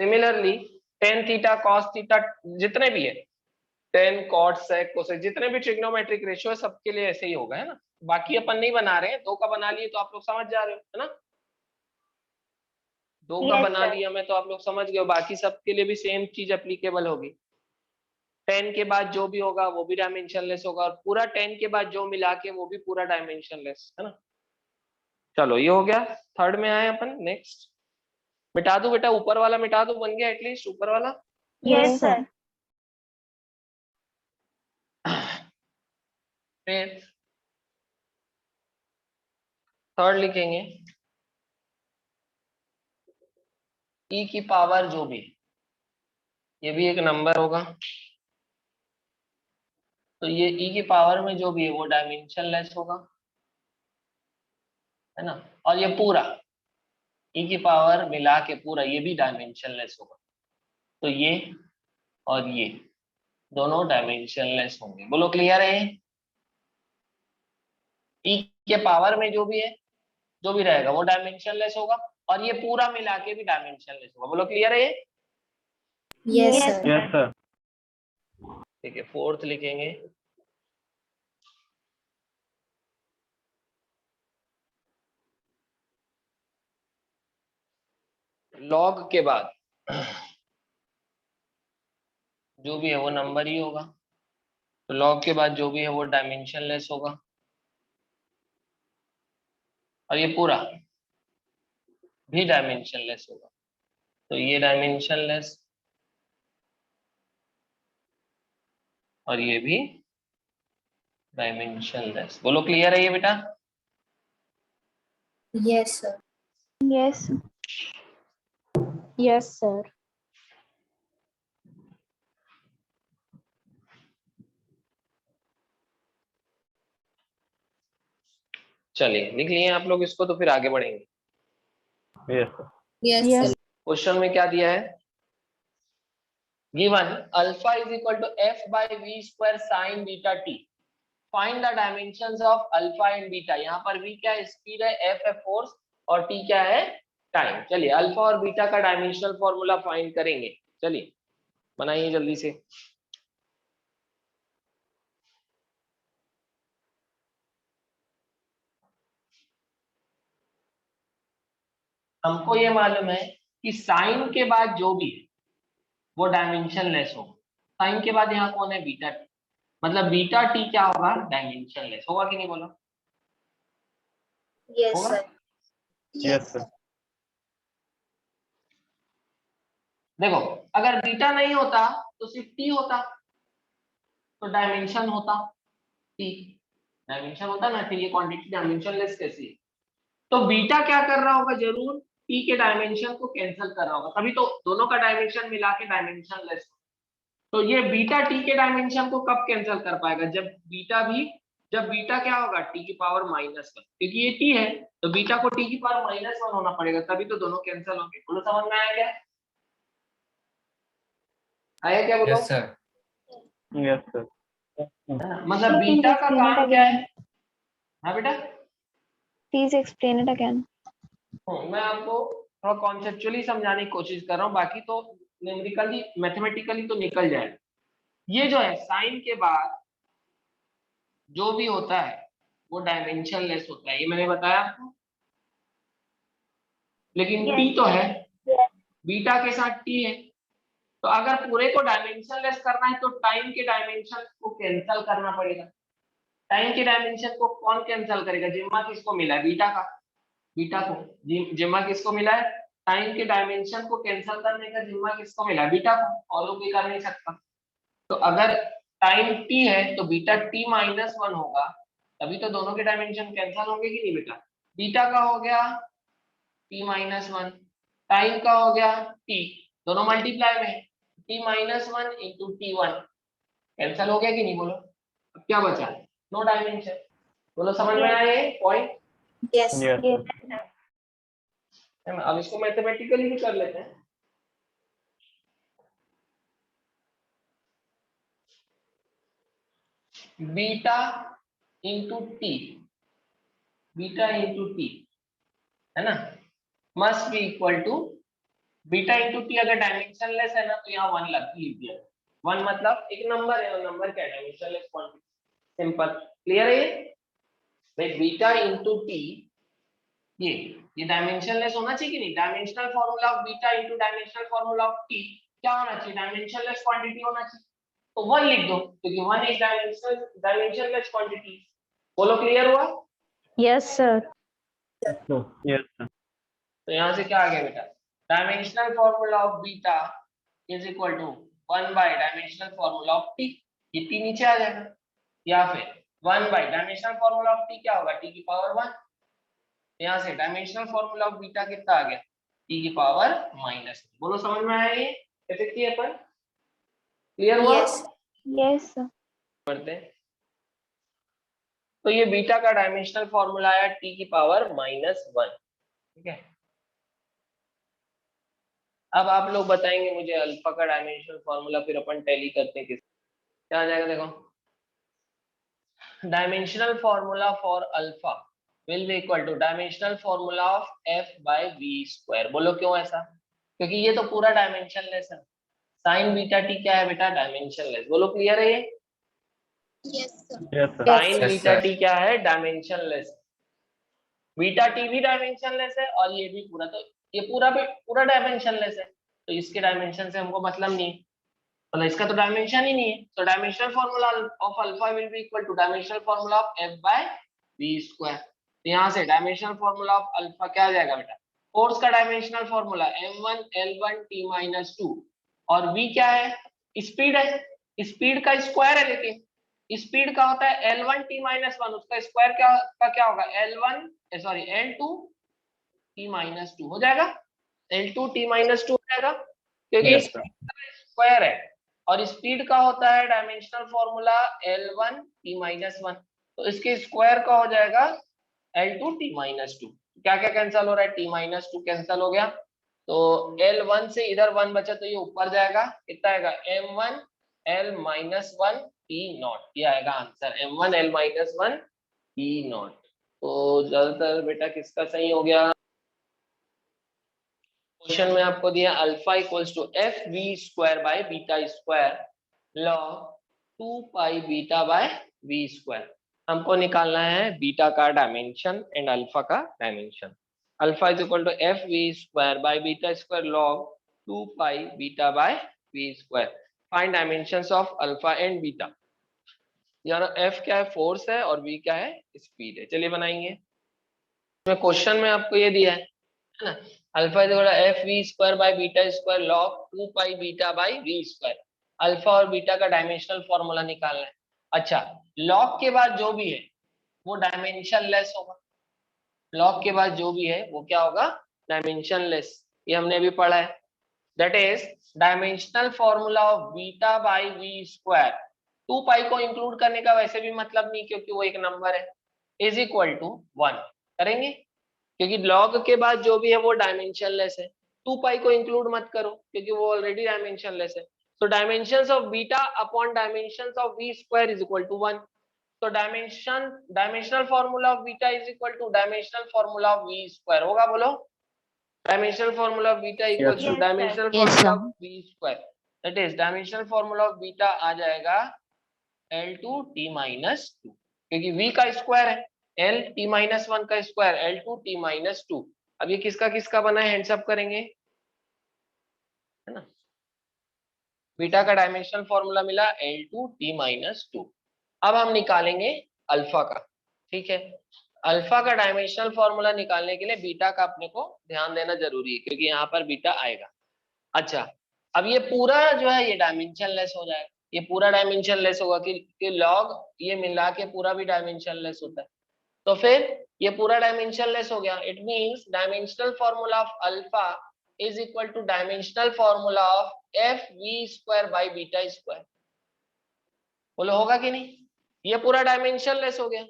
similarly tan theta cos theta जितने भी है, टेन कॉट सेक कोसेक, जितने भी ट्रिग्नोमेट्रिक रेशियो है सबके लिए ऐसे ही होगा, है ना। बाकी अपन नहीं बना रहे हैं, दो का बना लिए तो आप लोग समझ जा रहे हो, है ना। दो का Yes, बना sir. लिया मैं तो आप लोग समझ गए हो, बाकी सबके लिए भी सेम चीज एप्लीकेबल होगी। 10 के बाद जो भी होगा वो भी डायमेंशनलेस होगा, और पूरा 10 के बाद जो मिला के वो भी पूरा डायमेंशनलेस, है ना। चलो ये हो गया, थर्ड में आए अपन। नेक्स्ट मिटा दो बेटा, ऊपर वाला मिटा दो, बन गया एटलीस्ट ऊपर वाला। Yes, sir. फिर थर्ड लिखेंगे, e की पावर जो भी, ये भी एक नंबर होगा, तो ये e की पावर में जो भी है वो डायमेंशनलेस होगा, है ना। और ये पूरा e की पावर मिला के पूरा ये भी डायमेंशनलेस होगा, तो ये और ये दोनों डायमेंशनलेस होंगे। बोलो क्लियर है। e के पावर में जो भी है, जो भी रहेगा वो डायमेंशनलेस होगा, और ये पूरा मिला के भी डायमेंशनलेस होगा। बोलो क्लियर है। Yes, sir. Yes, sir. ठीक है, फोर्थ लिखेंगे, लॉग के बाद जो भी है वो नंबर ही होगा, तो लॉग के बाद जो भी है वो डायमेंशनलेस होगा, और ये पूरा भी डायमेंशनलेस होगा, तो ये डायमेंशनलेस और ये भी डायमेंशनलेस। बोलो क्लियर है ये बेटा। Yes, sir. Yes. Yes, sir. चलिए लिख लिए आप लोग इसको, तो फिर आगे बढ़ेंगे। Yes, sir. Yes, Yes. sir. Question में क्या दिया है, given alpha is equal to F by V square sine beta T, find the dimensions of alpha and beta. यहाँ पर v क्या है, स्पीड है, f है फोर्स, और t क्या है, टाइम। चलिए अल्फा और बीटा का डायमेंशनल फॉर्मूला फाइंड करेंगे। चलिए बनाइए जल्दी से। हमको ये मालूम है कि साइन के बाद जो भी है वो डायमेंशनलेस हो। साइन के बाद यहाँ कौन है, बीटा, मतलब बीटा टी क्या होगा, डायमेंशनलेस होगा कि नहीं बोलो, Yes, होगा? sir. Yes, sir. देखो अगर बीटा नहीं होता तो सिर्फ टी होता, तो डायमेंशन होता टी, डायमेंशन होता ना, फिर ये क्वांटिटी डायमेंशनलेस कैसी है? तो बीटा क्या कर रहा होगा, जरूर टी के डायमेंशन को कैंसिल कर रहा होगा, तभी तो दोनों का डायमेंशन मिला के डायमेंशनलेस। तो ये बीटा टी के डायमेंशन को कब कैंसिल कर पाएगा, जब बीटा क्या होगा, टी की पावर -1, क्योंकि ये टी है तो बीटा को टी की पावर -1 होना पड़ेगा, तभी तो दोनों कैंसिल होंगे। बोलो समझ में आया क्या, आया क्या बोलो? Yes, sir. Yes, sir. मतलब बीटा का काम क्या है? हाँ बेटा, Please explain it again. मैं आपको थोड़ा कॉन्सेप्चुअली समझाने की कोशिश कर रहा हूँ, बाकी तो न्यूमेरिकली मैथमेटिकली तो निकल जाएगा। ये जो है साइन के बाद जो भी होता है वो डायमेंशनलेस होता है, ये मैंने बताया आपको। लेकिन टी तो है, बीटा के साथ टी है, तो अगर पूरे को डायमेंशनलेस करना है तो टाइम के डायमेंशन को कैंसिल करना पड़ेगा। टाइम के डायमेंशन को कौन कैंसिल करेगा, जिम्मा किसको मिला है, बीटा का, बीटा को जिम्मा किसको मिला है, टाइम के डायमेंशन को कैंसिल करने का जिम्मा किसको मिला है, बीटा को, और कोई कर नहीं सकता। तो अगर टाइम टी है तो बीटा टी -1 होगा, तभी तो दोनों के डायमेंशन कैंसिल होंगे कि नहीं बेटा। बीटा का हो गया t-1, टाइम का हो गया t, दोनों मल्टीप्लाई में, t-1 इंटू t1 कैंसिल हो गया कि नहीं बोलो। अब क्या बचा, नो डायमेंशन। बोलो समझ में आया ये पॉइंट? Yes. Yes, sir. है ना? अब इसको मैथमेटिकली भी कर लेते हैं। Beta into T, beta into T है ना, must be equal to beta into T. अगर डायमेंशनलेस है ना तो यहाँ 1 लिख दिया, 1 मतलब एक नंबर है, और नंबर क्या है, डायमेंशनलेस क्वांटिटी, सिंपल, क्लियर है ये भाई। बीटा इंटू टी ये डायमेंशनलेस होना चाहिए कि नहीं, dimensional formula of beta into dimensional formula of T क्या होना चाहिए, डायमेंशनलेस क्वांटिटी होना चाहिए, तो 1 लिख दो, क्योंकि 1 इज डायमेंशनलेस क्वांटिटी। बोलो क्लियर हुआ? Yes, sir. Yes, sir. तो यहाँ से क्या आ गया बेटा, dimensional formula of beta is equal to 1 by dimensional formula of T, ये टी नीचे आ जाएगा, या फिर 1 by dimensional formula of T क्या होगा, टी की पावर 1। यहाँ से डायमेंशनल फॉर्मूला ऑफ बीटा कितना आ गया, टी की पावर -। बोलो समझ में आया ये कैसे किया अपन, क्लियर हुआ? Yes. Yes, sir. करते हैं। तो ये बीटा का डायमेंशनल फॉर्मूला आया टी की पावर -1, ठीक है। अब आप लोग बताएंगे मुझे अल्फा का डायमेंशनल फॉर्मूला, फिर अपन टैली करते हैं किस क्या आ जाएगा। देखो dimensional formula for alpha will be equal to dimensional formula of f by v²। बोलो क्यों ऐसा, क्योंकि ये तो पूरा डायमेंशनलेस है। साइन बीटा टी क्या है बेटा, डायमेंशनलेस। बोलो क्लियर है ये? Yes, sir. Yes, sir. Sine Yes, beta sir. T क्या है, डायमेंशनलेस। बीटा टी भी डायमेंशनलेस है और ये भी पूरा, तो ये पूरा डायमेंशनलेस है, तो इसके डायमेंशन से हमको मतलब नहीं है, मतलब इसका तो डायमेंशन ही नहीं है। तो dimensional formula of alpha will be equal to dimensional formula of f by v²। तो यहाँ से डायमेंशनल फॉर्मूला ऑफ अल्फा क्या आ जाएगा बेटा, फोर्स का dimensional formula m1 l1 t-2, और v क्या है, स्पीड है, स्पीड का स्क्वायर है, लेकिन स्पीड का होता है l1 t-1, उसका स्क्वायर क्या होगा, l2 t-2 हो जाएगा, l2 t-2 हो जाएगा, क्योंकि Yes, sir. स्क्वायर है। और स्पीड का होता है डायमेंशनल फॉर्मूला l1 t-1, तो इसके स्क्वायर का हो जाएगा l2 t-2। क्या क्या कैंसिल हो रहा है, t-2 कैंसिल हो गया, तो l1 से इधर 1 बचा, तो ये ऊपर जाएगा, कितना आएगा m1 l-1 t0, ये आएगा आंसर m1 l-1 t0। तो ज्यादातर बेटा किसका सही हो गया, क्वेश्चन में आपको दिया alpha equals to F V square by beta square log 2 pi beta by v²। हमको निकालना है बीटा का डायमेंशन एंड अल्फा का dimension. Alpha is equal to F V square by beta square log 2 pi beta by V square. Find dimensions of alpha and beta. यार एफ क्या है, फोर्स है, और वी क्या है, स्पीड है। चलिए बनाएंगे। क्वेश्चन में आपको ये दिया है ना, alpha is equal to F V square by beta square log 2 pi beta by V square. Alpha और बीटा का डायमेंशनल फॉर्मूला निकालना है। अच्छा, लॉग के बाद जो भी है वो डायमेंशन लेस होगा। लॉग के बाद जो भी है वो क्या होगा, डायमेंशन लेस। ये हमने अभी पढ़ा है। That is dimensional formula of beta by V square. 2 pi को इंक्लूड करने का वैसे भी मतलब नहीं, क्योंकि वो एक नंबर है, इज इक्वल टू 1 करेंगे, क्योंकि लॉग के बाद जो भी है वो डायमेंशन लेस है। 2 पाई को इंक्लूड मत करो क्योंकि वो ऑलरेडी डायमेंशन लेस है। So dimensions of beta upon dimensions of v square is equal to 1. So dimensional formula of beta is equal to dimensional formula of v square होगा, बोलो। Dimensional formula of beta equals to Yes, sir. dimensional Yes, formula sir. of v square. That is dimensional formula of beta आ जाएगा L2 t minus 2, क्योंकि v का स्क्वायर है, L t minus 1 का स्क्वायर L2 t minus 2। अब ये किसका किसका बना है, हैंड्स अप करेंगे, है ना। बीटा का डायमेंशनल फॉर्मूला मिला L2 t minus 2। अब हम निकालेंगे अल्फा का, ठीक है। अल्फा का डायमेंशनल फॉर्मूला निकालने के लिए बीटा का अपने को ध्यान देना जरूरी है, क्योंकि यहाँ पर बीटा आएगा। अच्छा, अब ये पूरा जो है ये डायमेंशन लेस हो जाएगा। ये पूरा डायमेंशन लेस होगा कि लॉग ये मिला के पूरा भी डायमेंशन लेस होता है, तो फिर ये पूरा डायमेंशन लेस हो गया। It means dimensional formula of alpha is equal to dimensional formula of f v square by beta square। बोलो होगा कि नहीं, ये पूरा डायमेंशन लेस हो गया।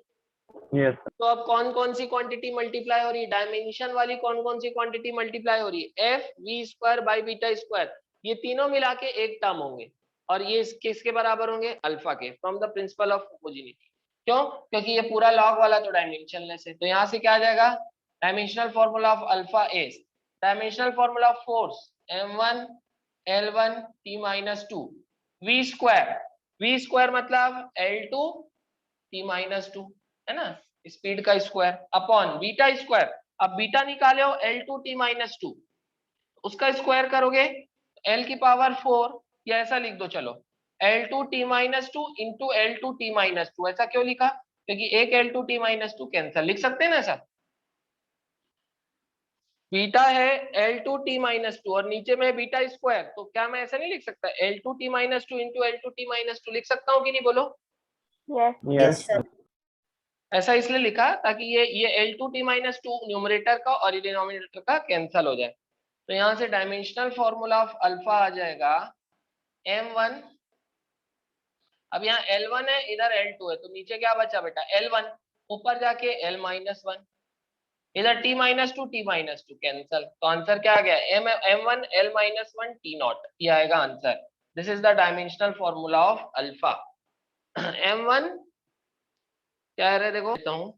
Yes, sir. तो अब कौन कौन सी क्वांटिटी मल्टीप्लाई हो रही है, डायमेंशन वाली कौन कौन सी क्वांटिटी मल्टीप्लाई हो रही है, F V square by beta square. ये तीनों मिला के एक टर्म होंगे, और ये किसके बराबर होंगे, अल्फा के, from the principle of homogeneity. क्यों, क्योंकि ये पूरा लॉग वाला तो डायमेंशन लेस है। तो यहाँ से क्या आ जाएगा, dimensional formula of alpha is dimensional formula of force m1 l1 t minus 2 v square मतलब l2 t minus 2, है ना, स्पीड का स्क्वायर अपॉन बीटा स्क्वायर। अब बीटा निकाले हो L2 t minus 2, उसका स्क्वायर करोगे L की पावर 4, या ऐसा लिख दो, चलो L2 t minus 2 into L2 t minus 2। ऐसा क्यों लिखा, क्योंकि एक L2 t minus 2 कैंसल, लिख सकते हैं ना ऐसा। बीटा है L2 t minus 2 और नीचे में बीटा स्क्वायर, तो क्या मैं ऐसा नहीं लिख सकता, L2 t minus 2 into L2 t minus 2 लिख सकता हूँ कि नहीं, बोलो। Yes. Yes, sir. ऐसा इसलिए लिखा ताकि ये L2 t minus 2 न्यूमरेटर का और डिनोमिनेटर का कैंसल हो जाए। तो यहाँ से डायमेंशनल फॉर्मूला ऑफ अल्फा आ जाएगा m1। अब यहाँ L1 है, इधर L2 है, तो नीचे क्या बचा बेटा, L1, ऊपर जाके L minus 1, इधर t minus 2 t minus 2 cancel, तो आंसर क्या आ गया, m1 L minus 1 t not, ये आएगा answer. This is the dimensional formula of alpha. m1 क्या है, देखो देता हूँ,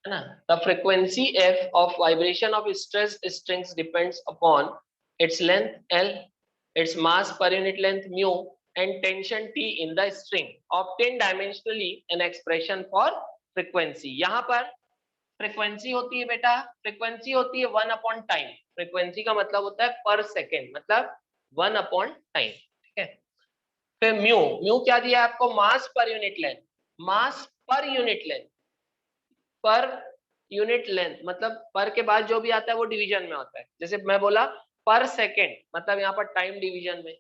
है ना, the frequency f of vibration of stress strings depends upon its length l, its mass पर unit length mu and tension t in the string. Obtain dimensionally an expression for frequency. यहाँ पर फ्रीक्वेंसी होती है बेटा, फ्रीक्वेंसी होती है 1 अपॉन टाइम। फ्रीक्वेंसी का मतलब होता है पर सेकेंड, मतलब 1 अपॉन टाइम, ठीक है। फिर म्यू, म्यू क्या दिया है आपको, मास पर यूनिट लेंथ, मास पर यूनिट लेंथ, पर यूनिट लेंथ मतलब पर के बाद जो भी आता है वो डिवीजन में होता है। जैसे मैं बोला पर सेकेंड, मतलब यहाँ पर टाइम डिवीजन में,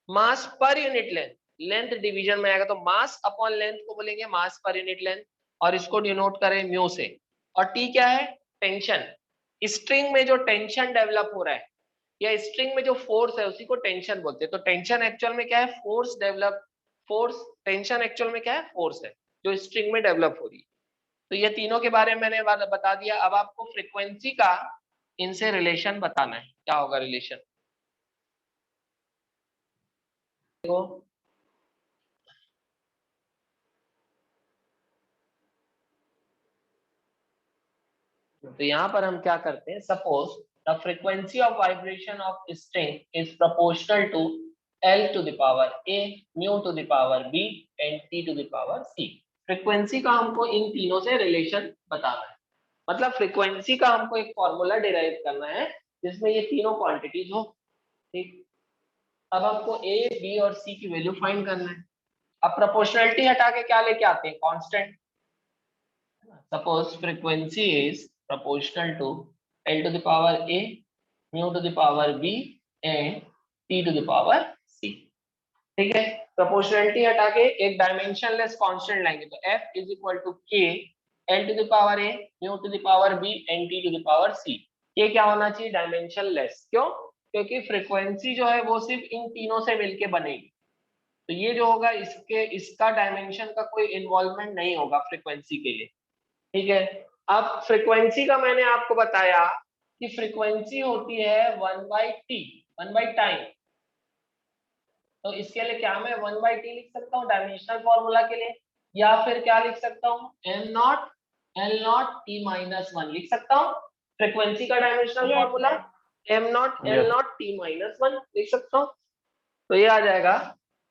मास पर यूनिट लेंथ, लेंथ डिवीजन में आएगा, तो मास अपॉन लेंथ को बोलेंगे मास पर यूनिट लेंथ, और इसको डिनोट करें म्यू से। और टी क्या है, टेंशन। स्ट्रिंग में जो टेंशन डेवलप हो रहा है या स्ट्रिंग में जो फोर्स है उसी को टेंशन बोलते हैं। तो टेंशन एक्चुअल में क्या है, force develop, force, tension actual में क्या है, फोर्स है जो स्ट्रिंग में डेवलप हो रही है। तो ये तीनों के बारे में मैंने बता दिया। अब आपको फ्रीक्वेंसी का इनसे रिलेशन बताना है, क्या होगा रिलेशन, देखो। तो यहाँ पर हम क्या करते हैं, suppose the frequency of vibration of string is proportional to L to the power A, mu to the power B and T to the power C। Frequency का हमको इन तीनों से रिलेशन बताना है। मतलब फ्रीक्वेंसी का हमको एक फॉर्मूला डिराइव करना है जिसमें ये तीनों क्वांटिटीज हो। ठीक, अब हमको ए बी और सी की वैल्यू फाइंड करना है। अब प्रोपोर्शनलिटी हटा के क्या लेके आते हैं, constant. Suppose frequency is proportional to L to the power A, mu to the power B and T to the power C। ठीक है, प्रोपोर्शनलिटी हटा के एक डायमेंशनलेस कांस्टेंट लेंगे तो F is equal to K L to the power A, mu to the power B and T to the power C। ये क्या होना चाहिए, डायमेंशनलेस। क्यों? क्योंकि फ्रीक्वेंसी जो है वो सिर्फ इन तीनों से मिलके बनेगी, तो ये जो होगा इसका डायमेंशन का कोई इन्वॉल्वमेंट नहीं होगा फ्रीक्वेंसी के लिए। ठीक है, अब फ्रीक्वेंसी का मैंने आपको बताया कि फ्रीक्वेंसी होती है 1/t, 1/टाइम। तो इसके लिए क्या मैं 1/t लिख सकता हूँ डायमेंशनल फॉर्मूला के लिए, या फिर क्या लिख सकता हूँ, m0 L0 t-1 लिख सकता हूँ। फ्रीक्वेंसी का dimensional formula m0 L0 t-1 लिख सकता हूँ। तो ये आ जाएगा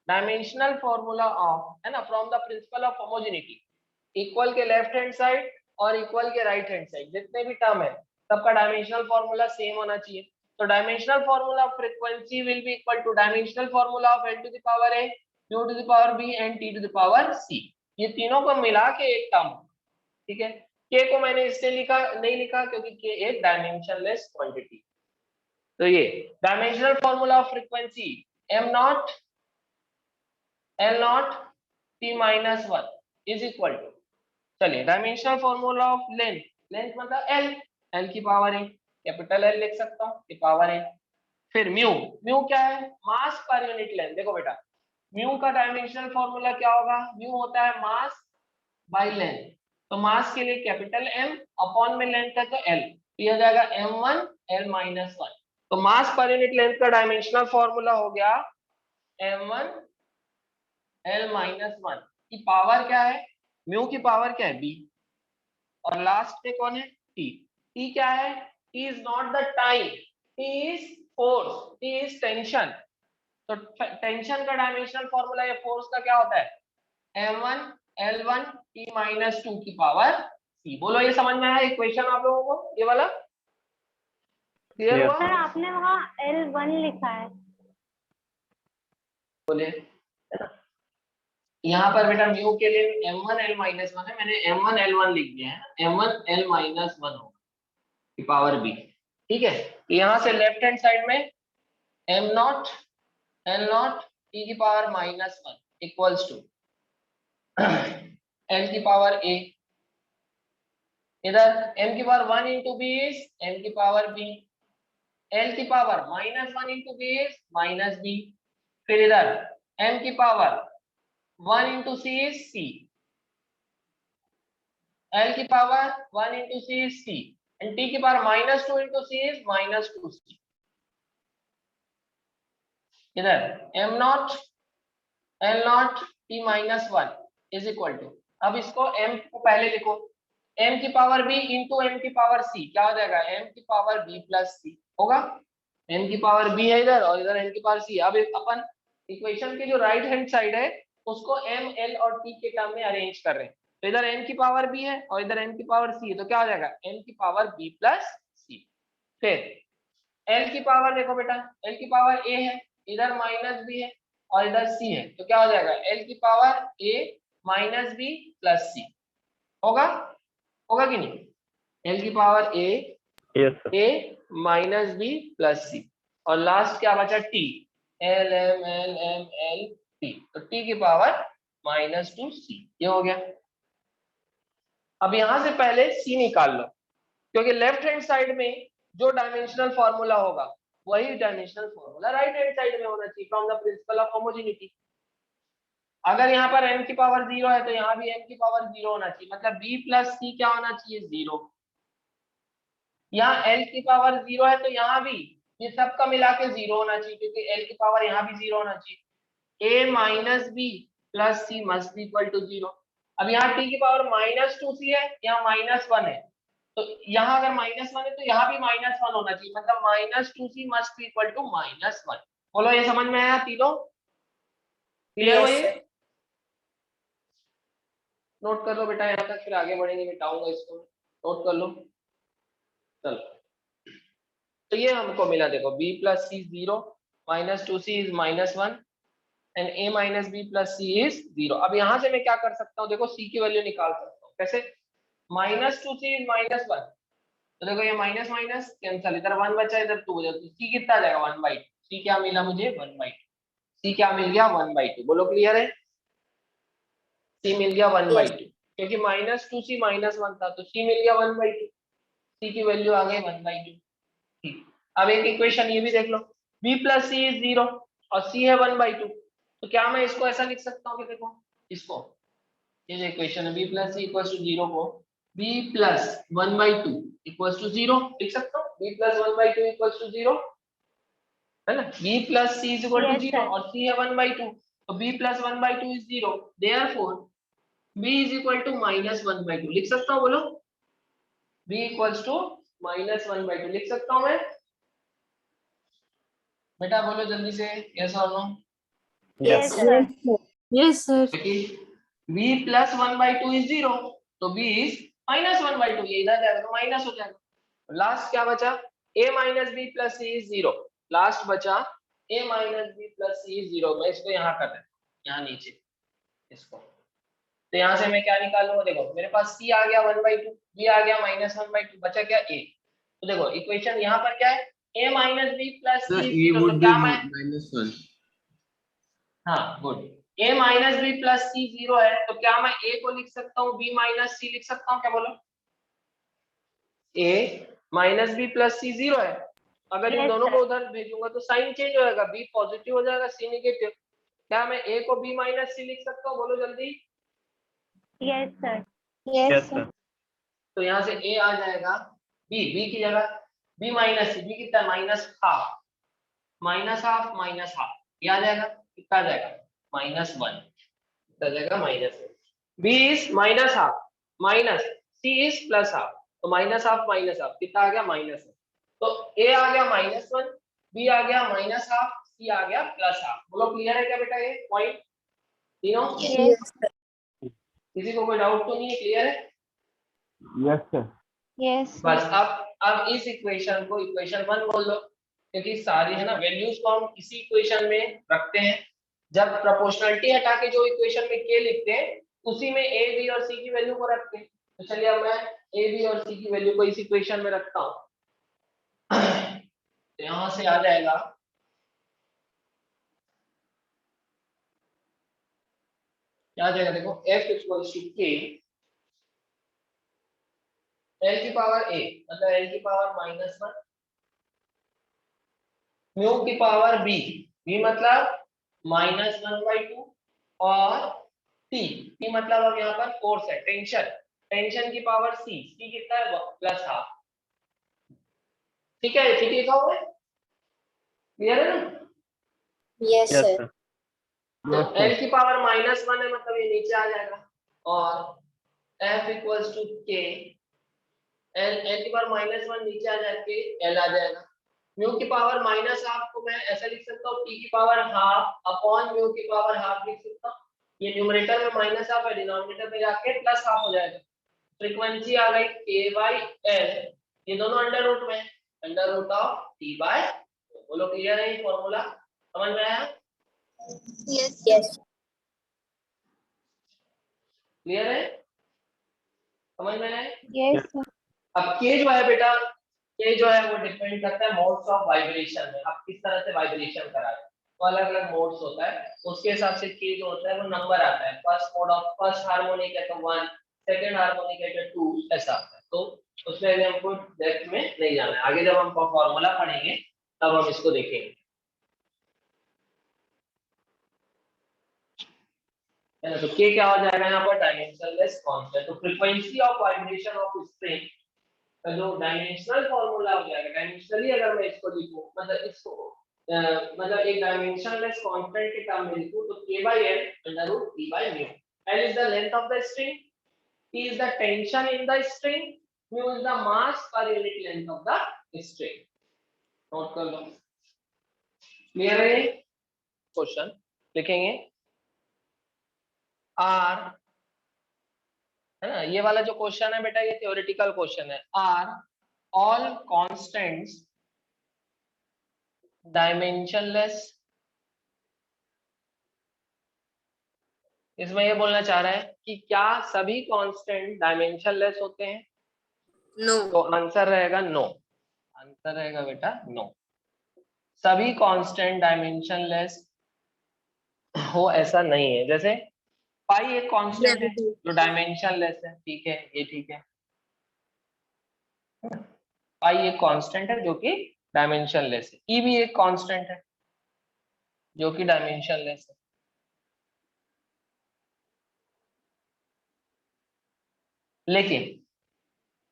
डायमेंशनल फॉर्मूला ऑफ, है ना, from the principle of homogeneity. Equal के लेफ्ट हैंड साइड और इक्वल के राइट हैंड साइड जितने भी टर्म है सबका डायमेंशनल फॉर्मूला सेम होना चाहिए। तो dimensional formula of frequency will be equal to dimensional formula of L to the power A, U to the power B and T to the power C। ये तीनों को मिला के एक टर्म। ठीक है, K को मैंने इसलिए लिखा नहीं लिखा क्योंकि K एक डायमेंशनलेस क्वांटिटी। तो ये dimensional formula of frequency m0 L0 t-1 is equal to, चलिए dimensional formula of length, length मतलब L, L की पावर A, कैपिटल L लिख सकता हूँ की पावर A। फिर म्यू, म्यू क्या है, मास पर यूनिट लेंथ। देखो बेटा, म्यू का डायमेंशनल फॉर्मूला क्या होगा, म्यू होता है मास बाय लेंथ। तो मास के लिए कैपिटल M, अपॉन में लेंथ है तो L, ये हो जाएगा m1 L-1। तो मास पर यूनिट लेंथ का डायमेंशनल फॉर्मूला हो गया m1 L-1 की पावर क्या है, म्यू की पावर क्या है b, और लास्ट में कौन है t। t क्या है, t is not the time, t is force, t is tension. तो टेंशन का डायमेंशनल फॉर्मूला या फोर्स का क्या होता है, m1 L1 t-2 की पावर c। बोलो ये समझ में आया इक्वेशन आप लोगों को, ये वाला क्लियर Yes. हुआ? सर आपने वहाँ L1 लिखा है। बोलिए, यहाँ पर बेटा म्यू के लिए m1 L-1 है, मैंने m1 L1 लिख दिया है, m1 L-1 होगा की पावर b। ठीक है, तो यहाँ से लेफ्ट हैंड साइड में m0 L0 t की पावर -1 इक्वल्स टू l की पावर a, इधर m की power 1 into b is m की पावर b, l की power -1 into b is -b, फिर इधर m की power 1 into c is c, l की power 1 into c is c and t की power -2 into c is -2c। इधर m0 L0 t-1 is equal to, अब इसको m को पहले लिखो, m की पावर b इंटू m की पावर c, क्या हो जाएगा m की पावर b प्लस c होगा। m की पावर b है इधर और इधर m की पावर c। अब अपन इक्वेशन के जो राइट हैंड साइड है उसको m l और t के टर्म में अरेंज कर रहे हैं। तो इधर m की पावर b है और इधर m की पावर c है, तो क्या हो जाएगा m की पावर b प्लस c। फिर l की पावर देखो बेटा, l की पावर a है, इधर -b है और इधर c है, तो क्या हो जाएगा l की power a -b plus c होगा, होगा कि नहीं, l की power a Yes, sir. a -b plus c, और लास्ट क्या बचा t, l m l m l t, तो t की पावर -2c, ये हो गया। अब यहां से पहले c निकाल लो, क्योंकि लेफ्ट हैंड साइड में जो डायमेंशनल फॉर्मूला होगा वही dimensional formula right hand side में होना चाहिए from the principle of homogeneity. अगर यहाँ पर m की पावर 0 है तो यहाँ भी m की पावर 0 होना चाहिए, मतलब b प्लस c क्या होना चाहिए 0। यहाँ l की पावर 0 है तो यहाँ भी ये सब का मिला के 0 होना चाहिए, क्योंकि l की पावर यहाँ भी 0 होना चाहिए। a minus B plus C must be equal to 0। अब यहाँ t की पावर -2c है, यहाँ -1 है, तो यहाँ अगर -1 है तो यहाँ भी -1 होना चाहिए, मतलब -2c must be equal to -1। बोलो ये समझ में आया तीनों, क्लियर हो Yes, ये? sir. नोट कर लो बेटा यहाँ तक, फिर आगे बढ़ेंगे, मिटाऊंगा इसको। नोट कर लो। चलो, तो ये हमको मिला, देखो b plus C 0, minus 2c is -1 and a minus b plus c is 0। अब यहाँ से मैं क्या कर सकता हूँ, देखो c की वैल्यू निकाल सकता हूँ कैसे, -2c इज -1, तो देखो ये माइनस माइनस कैंसिल, इधर 1 बचा इधर 2 बचा, तो c कितना आ जाएगा 1/2। c क्या मिला मुझे 1/2, c क्या मिल गया 1/2। बोलो क्लियर है, c मिल गया 1/2, क्योंकि -2c -1 था तो c मिल गया 1/2, c की वैल्यू आ गई 1/2। ठीक, अब एक इक्वेशन ये भी देख लो, b प्लस सी इज 0 और c है 1/2, तो क्या मैं इसको ऐसा लिख सकता हूँ कि देखो इसको, ये जो इक्वेशन है b plus C equals to 0 को b प्लस 1/2 इक्वल्स टू 0 लिख सकता हूँ, b प्लस 1/2 इक्वल्स टू 0 है ना, b plus c is equal to Yes, 0 sir. और c है 1/2, तो b plus 1/2 is 0, therefore b is equal to -1/2 लिख सकता हूँ। बोलो b इक्वल्स टू -1/2 लिख सकता हूँ मैं, बेटा बोलो जल्दी से, यस और no. Yes, Yes. sir. Yes, sir. b plus 1/2 is 0, तो b इज -1/2, ये इधर जाएगा तो माइनस हो जाएगा। लास्ट क्या बचा, a minus b plus c is 0, last बचा a minus b plus c is 0। मैं इसको यहाँ कर रहा हूँ, यहाँ नीचे इसको, तो यहाँ से मैं क्या निकालूंगा, देखो मेरे पास c आ गया 1/2, b आ गया -1/2, बचा क्या a। तो देखो इक्वेशन यहाँ पर क्या है, a minus b plus c is 0, तो क्या मैं, -1। हाँ good, a minus B plus C 0 है, तो क्या मैं a को लिख सकता हूँ b माइनस सी लिख सकता हूँ, क्या बोलो, a minus B plus C 0 है, अगर इन Yes, दोनों को sir. उधर भेजूंगा तो साइन चेंज हो जाएगा, b पॉजिटिव हो जाएगा c नेगेटिव, क्या मैं a को b माइनस सी लिख सकता हूँ, बोलो जल्दी। Yes, sir. Yes, Yes, sir. sir. तो यहाँ से a आ जाएगा b की जगह b माइनस सी, b कितना -1/2, -1/2 ये आ जाएगा, कितना आ जाएगा -1, कितना आ जाएगा -1, b is -1/2 minus c is +1/2, तो -1/2 कितना आ गया -1, तो a आ गया -1, b आ गया -1/2, c आ गया +1/2। बोलो क्लियर है क्या बेटा ये पॉइंट तीनों, Yes. किसी को कोई डाउट तो नहीं है, क्लियर है। Yes, sir. Yes, sir. बस अब इस इक्वेशन को इक्वेशन 1 बोल दो, क्योंकि सारी है ना वैल्यूज को हम इसी इक्वेशन में रखते हैं, जब प्रोपोर्शनलिटी हटा के जो इक्वेशन में k लिखते हैं उसी में a b और c की वैल्यू को रखते हैं। तो चलिए अब मैं a b और c की वैल्यू को इस इक्वेशन में रखता हूँ, तो यहाँ से आ जाएगा, क्या आ जाएगा देखो, f equals to k l की पावर a मतलब l की पावर -1 म्यू की पावर b, b मतलब -1/2 और t मतलब अब यहाँ पर फोर्स है, टेंशन, टेंशन की पावर c कितना है +1/2। ठीक है, ठीक लिखा हुआ है, क्लियर है ना। Yes, Yes, sir. sir. तो Yes, sir. l की पावर -1 है मतलब ये नीचे आ जाएगा, और f equals to k, l की पावर -1 नीचे आ जाके l आ जाएगा, म्यू की पावर -1/2 को मैं ऐसा लिख सकता हूँ t की पावर हाफ अपॉन म्यू की पावर हाफ लिख सकता हूँ, ये न्यूमरेटर में -1/2 है, डिनोमिनेटर में जाके +1/2 हो जाएगा। फ्रीक्वेंसी आ गई k/l, ये दोनों अंडर रूट में, अंडर रूट ऑफ t/, बोलो क्लियर है ये फॉर्मूला, समझ में आया, Yes, yes. क्लियर है, समझ में आया। Yes, sir. अब के जो है बेटा, के जो है वो डिपेंड करता है मोड्स ऑफ वाइब्रेशन में, आप किस तरह से वाइब्रेशन करा रहे हैं, तो अलग अलग मोड्स होता है, उसके हिसाब से के जो होता है वो नंबर आता है, first mode of first harmonic है तो 1, सेकंड हार्मोनिक है तो 2, ऐसा आता है। तो उसमें अभी हमको डेप्थ में नहीं जाना है, आगे जब हम फॉर्मूला पढ़ेंगे तब हम इसको देखेंगे, है ना। तो के क्या हो जाएगा यहाँ पर, डायमेंशनलेस कांस्टेंट, तो frequency of vibration of string का जो डायमेंशनल फॉर्मूला हो जाएगा, डायमेंशनली अगर मैं इसको लिखूं मतलब इसको मतलब एक डायमेंशनलेस कांस्टेंट के टर्म में लिखूं तो k/l under root t/μ, l is the length of the string, t is the tension in the string, mu is the mass per unit length of the string। Note कर लो, क्लियर है। क्वेश्चन लिखेंगे, r है ना। ये वाला जो क्वेश्चन है बेटा ये थ्योरेटिकल क्वेश्चन है। Are all constants dimensionless. इसमें ये बोलना चाह रहा है कि क्या सभी कांस्टेंट डायमेंशनलेस होते हैं? नो। तो आंसर रहेगा नो। आंसर रहेगा बेटा नो। सभी कांस्टेंट डायमेंशनलेस हो ऐसा नहीं है। जैसे पाई एक कांस्टेंट है जो डायमेंशनलेस है, ठीक है, ये ठीक है। पाई एक कांस्टेंट है जो कि डायमेंशनलेस है। ई भी एक कांस्टेंट है जो कि डायमेंशनलेस है। लेकिन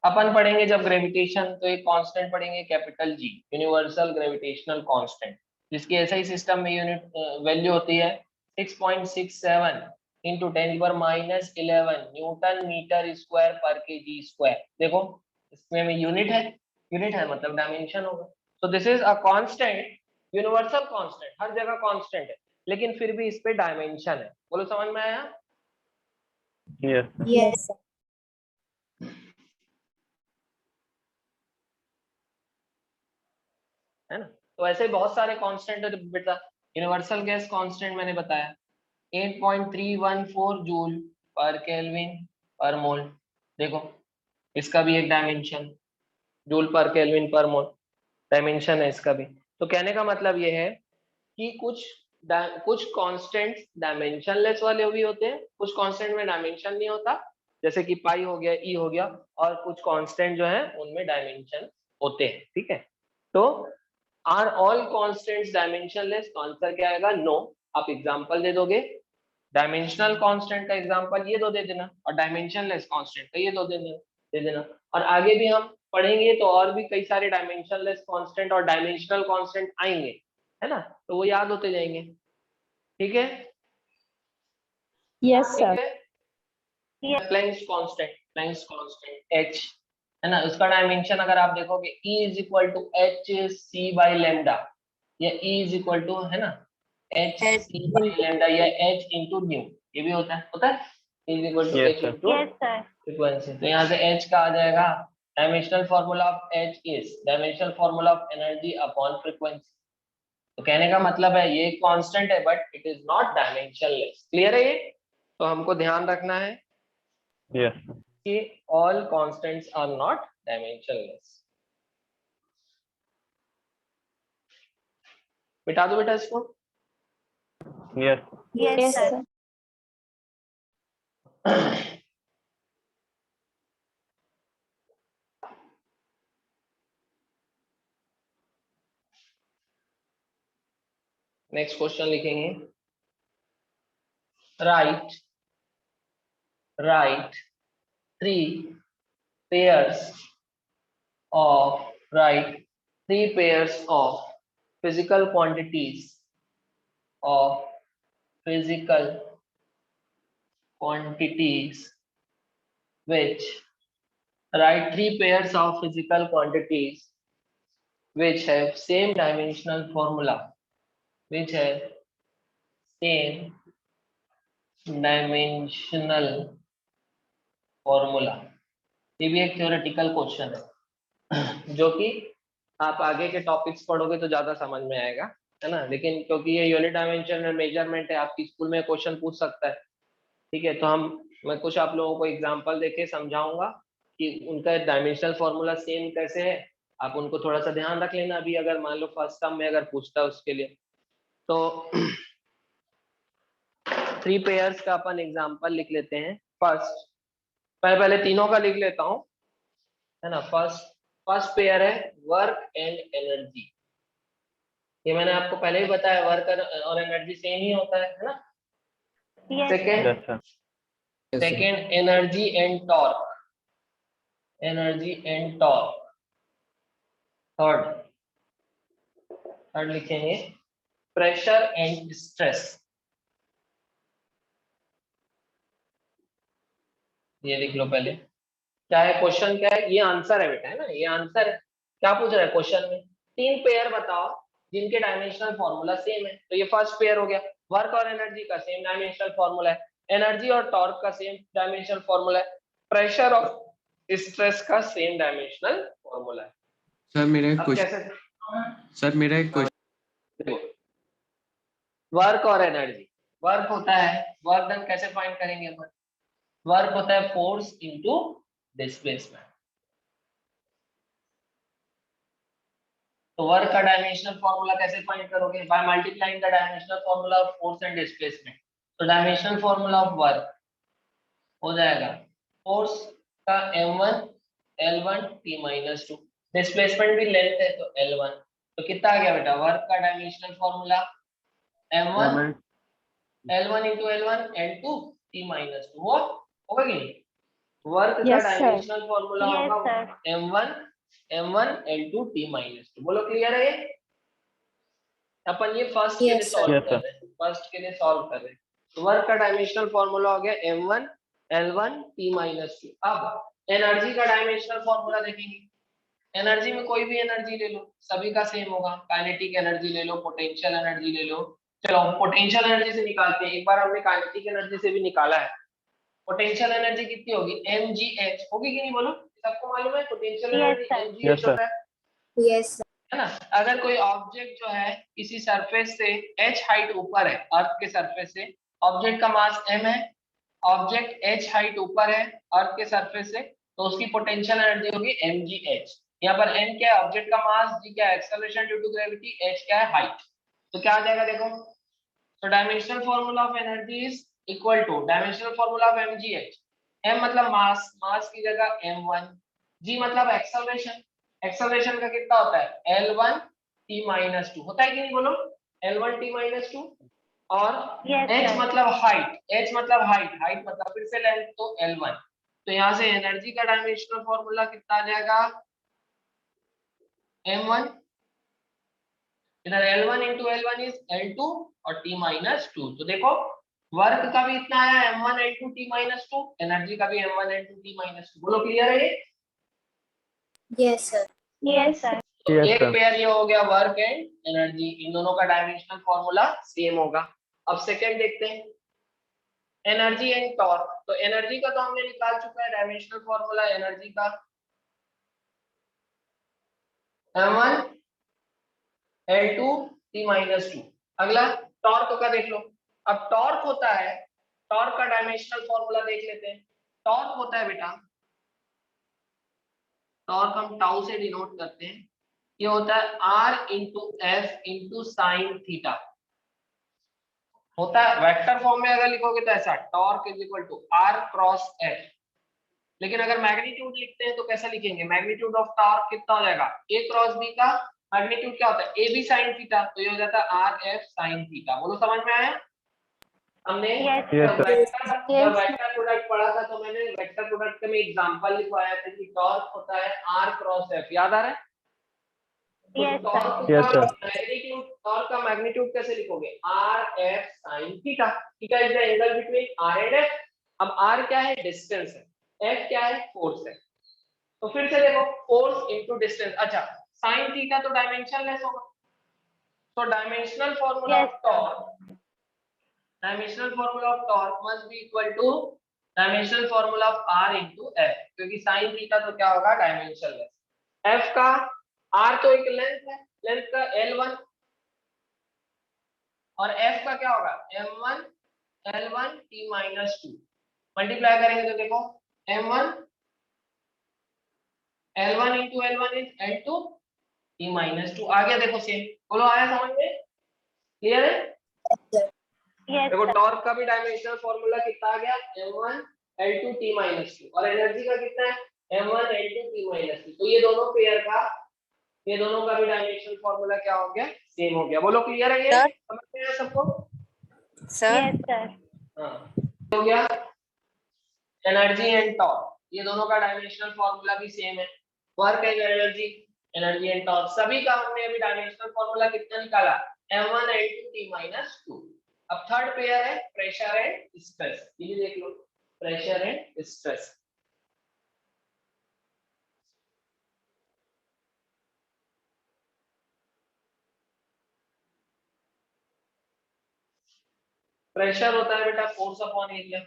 अपन पढ़ेंगे जब ग्रेविटेशन तो एक कांस्टेंट पढ़ेंगे capital G, universal gravitational constant, जिसकी एसआई सिस्टम में यूनिट वैल्यू होती है 6.67 इंटू 10⁻11 न्यूटन मीटर स्क्वायर पर केजी स्क्वायर। देखो इसमें में यूनिट है मतलब डायमेंशन होगा। तो this is a constant, universal constant, हर जगह कांस्टेंट है, लेकिन फिर भी इस पे डायमेंशन है। बोलो समझ में आया? Yes. यस। है ना। तो ऐसे बहुत सारे कांस्टेंट है बेटा। यूनिवर्सल गैस कांस्टेंट मैंने बताया 8.314 जूल पर केल्विन पर मोल। देखो इसका भी एक डायमेंशन, जूल पर केल्विन पर मोल डायमेंशन है इसका भी। तो कहने का मतलब ये है कि कुछ कांस्टेंट डायमेंशनलेस वाले भी होते हैं, कुछ कांस्टेंट में डायमेंशन नहीं होता, जैसे कि पाई हो गया, ई हो गया, और कुछ कांस्टेंट जो है उनमें डायमेंशन होते हैं, ठीक है। तो आर ऑल कांस्टेंट्स डायमेंशनलेस? तो आंसर क्या आएगा? नो। आप एग्जांपल दे दोगे, डायमेंशनल कांस्टेंट का एग्जांपल ये दो दे देना, और डायमेंशनलेस कांस्टेंट का ये दो दे देना। और आगे भी हम पढ़ेंगे तो और भी कई सारे डायमेंशनलेस कांस्टेंट और डायमेंशनल कांस्टेंट आएंगे, है ना, तो वो याद होते जाएंगे। ठीक है, यस ठीक सर। है। प्लैंक्स कांस्टेंट एच, है ना, उसका डायमेंशन अगर आप देखोगे E is equal to H C by lambda, या E इज इक्वल टू, है ना, एच सी बाई लेमडा, या एच इंटू न्यू, ये भी होता है E is equal to Yes, H sir. Into Yes, sir. Frequency. तो यहाँ से एच का आ जाएगा dimensional formula of H is dimensional formula of energy upon frequency. तो कहने का मतलब है ये कांस्टेंट है but it is not dimensionless. Clear है ये? तो हमको ध्यान रखना है Yes, sir. कि all constants are not dimensionless। मिटा दो बेटा इसको। Yes. Yes, yes sir. Sir. Next question लिखेंगे, right three pairs three pairs of physical quantities of physical quantities which write three pairs of physical quantities which have same dimensional formula, which have same dimensional formula. ये भी एक थ्योरेटिकल क्वेश्चन है जो कि आप आगे के टॉपिक्स पढ़ोगे तो ज्यादा समझ में आएगा, है ना। लेकिन क्योंकि ये यूनिट डायमेंशन मेजरमेंट है, आपकी स्कूल में क्वेश्चन पूछ सकता है, ठीक है। तो मैं कुछ आप लोगों को एग्जांपल देके समझाऊंगा कि उनका डायमेंशनल फॉर्मूला सेम कैसे है। आप उनको थोड़ा सा ध्यान रख लेना, अभी अगर मान लो फर्स्ट टर्म में अगर पूछता है उसके लिए। तो थ्री पेयर्स का अपन एग्जांपल लिख लेते हैं। फर्स्ट, मैं पहले तीनों का लिख लेता हूँ, है ना। फर्स्ट पेयर है वर्क एंड एनर्जी। ये मैंने आपको पहले ही बताया, वर्क और एनर्जी सेम ही होता है ना। Yes, second Yes, sir. Second energy and torque, third लिखेंगे प्रेशर एंड स्ट्रेस। ये लिख लो पहले। क्या है क्वेश्चन, क्या है ये? आंसर है बेटा, है ना, ये आंसर है। क्या पूछ रहा है क्वेश्चन में? तीन पेयर बताओ जिनके डायमेंशनल फॉर्मूला सेम है। तो ये फर्स्ट पेयर हो गया, वर्क और एनर्जी का सेम डायमेंशनल फॉर्मूला है, एनर्जी और टॉर्क का सेम डायमेंशनल फॉर्मूला है। प्रेशर और स्ट्रेस का सेम डायमेंशनल फॉर्मूला है। सर मेरा एक अब क्वेश्चन कैसे सर मेरा एक क्वेश्चन वर्क और एनर्जी, वर्क होता है, वर्क डन कैसे फाइंड करेंगे अपन? वर्क होता है फोर्स इनटू डिस्प्लेसमेंट। तो वर्क का डायमेंशनल फॉर्मूला कैसे फाइंड करोगे? By multiplying the dimensional formula of force and displacement. तो डायमेंशनल फॉर्मूला ऑफ वर्क हो जाएगा फोर्स का m1 l1 t minus 2, displacement भी लेंथ है तो l1। तो कितना आ गया बेटा वर्क का dimensional formula? m1 l1 into l1 l2 t minus 2। वो होगा कि नहीं? वर्क का Yes, sir. Dimensional formula Yes, होगा sir. m1 l2 t minus 2। बोलो क्लियर है ये? अपन ये फर्स्ट के लिए Yes, sir. सॉल्व Yes, कर sir. रहे हैं, फर्स्ट के लिए सॉल्व कर रहे हैं। तो वर्क का डायमेंशनल फॉर्मूला हो गया m1 l1 t माइनस 2। अब एनर्जी का डायमेंशनल फॉर्मूला देखेंगे। एनर्जी में कोई भी एनर्जी ले लो, सभी का सेम होगा। काइनेटिक एनर्जी ले लो, पोटेंशियल एनर्जी ले लो। चलो पोटेंशियल एनर्जी से निकालते हैं। एक बार हमने काइनेटिक एनर्जी से भी निकाला है। पोटेंशियल एनर्जी कितनी होगी? mgh होगी कि नहीं? बोलो, सबको मालूम है potential Yes, energy sir. mgh Yes, sir. होता है, Yes, sir. है ना? अगर कोई ऑब्जेक्ट जो है किसी सरफेस से h हाइट ऊपर है, अर्थ के सरफेस से, ऑब्जेक्ट का मास m है, ऑब्जेक्ट h हाइट ऊपर है अर्थ के सरफेस से, तो उसकी पोटेंशियल एनर्जी होगी mgh। यहाँ पर m क्या है? ऑब्जेक्ट का मास, g क्या है? Acceleration due to gravity, h क्या है? हाइट। तो क्या आ जाएगा देखो, तो dimensional formula of energy is equal to dimensional formula of mgh। m मतलब मास, मास की जगह m1, g मतलब एक्सेलरेशन, एक्सेलरेशन का कितना होता है? l1 t माइनस 2 होता है कि नहीं? बोलो, l1 t माइनस 2। और Yes, h sir. मतलब हाइट, h मतलब हाइट, हाइट मतलब फिर से लेंथ, तो l1। तो यहाँ से एनर्जी का डायमेंशनल फॉर्मूला कितना आ जाएगा? m1, इधर l1 into l1 is l2 और t माइनस 2। तो देखो वर्क का भी इतना आया m1 l2 t minus 2, energy का भी m1 l2 t माइनस 2। बोलो क्लियर है ये? Yes, sir. Yes, sir. तो Yes, एक sir. पेयर ये हो गया वर्क एंड एनर्जी, इन दोनों का डायमेंशनल फॉर्मूला सेम होगा। अब सेकंड देखते हैं, एनर्जी एंड टॉर्क। तो एनर्जी का तो हमने निकाल चुका है डायमेंशनल फॉर्मूला एनर्जी का, m1 l2 t माइनस 2। अगला टॉर्क का देख लो। अब टॉर्क होता है, टॉर्क का डायमेंशनल फॉर्मूला देख लेते हैं। टॉर्क होता है बेटा, टॉर्क हम टाउ से डिनोट करते हैं। ये होता है r into F into sine theta. होता है वेक्टर फॉर्म में, अगर लिखोगे तो ऐसा torque is equal to r cross F. लेकिन अगर मैग्नीट्यूड लिखते हैं तो कैसा लिखेंगे? मैग्नीट्यूड ऑफ टॉर्क कितना हो जाएगा? a क्रॉस b का मैग्नीट्यूड क्या होता है? ab sine theta. तो ये हो जाता है r f साइन थीटा। बोलो समझ में आया? हमने Yes, Yes, जब sir. वेक्टर प्रोडक्ट पढ़ा था तो मैंने वेक्टर प्रोडक्ट का मैं एग्जांपल लिखवाया था कि टॉर्क होता है r क्रॉस f। याद आ रहा है? Yes, sir. टॉर्क Yes, का sir. मैग्नीट्यूड, टॉर्क का मैग्नीट्यूड कैसे लिखोगे? r f sin theta. Theta is the angle between r and f। अब r क्या है? डिस्टेंस है, f क्या है? फोर्स है। तो फिर से देखो, फोर्स इनटू डिस्टेंस। अच्छा, sin थीटा तो डायमेंशनलेस होगा, तो dimensional formula Yes, of torque, dimensional formula of torque must be equal to dimensional formula of r into f, क्योंकि sin थीटा तो क्या होगा? डायमेंशनलेस। f का, r तो एक लेंथ है, लेंथ का l1, और f का क्या होगा? m1 l1 t minus 2। Multiply करेंगे तो देखो m1 l1 into l1 is l2 t minus 2। आ गया देखो सेम। बोलो आया समझ में? क्लियर है? yes, देखो sir. टॉर्क का भी डायमेंशनल फार्मूला कितना आ गया? m1 l2 t minus 2। और एनर्जी का कितना है? m1 l2 t minus 2। तो ये दोनों पेयर का, ये दोनों का भी डायमेंशनल फार्मूला क्या हो गया? सेम हो गया। बोलो क्लियर है ये? समझ में आया सबको? Yes, sir. हाँ, हो गया। एनर्जी एंड टॉर्क, ये दोनों का डायमेंशनल फार्मूला भी सेम है। Work and energy, energy and torque, सभी का हमने अभी डायमेंशनल फार्मूला कितना निकाला? m1 l2 t minus 2। अब थर्ड पेयर है प्रेशर एंड स्ट्रेस। ये देख लो, प्रेशर एंड स्ट्रेस। प्रेशर होता है बेटा फोर्स अपॉन एरिया।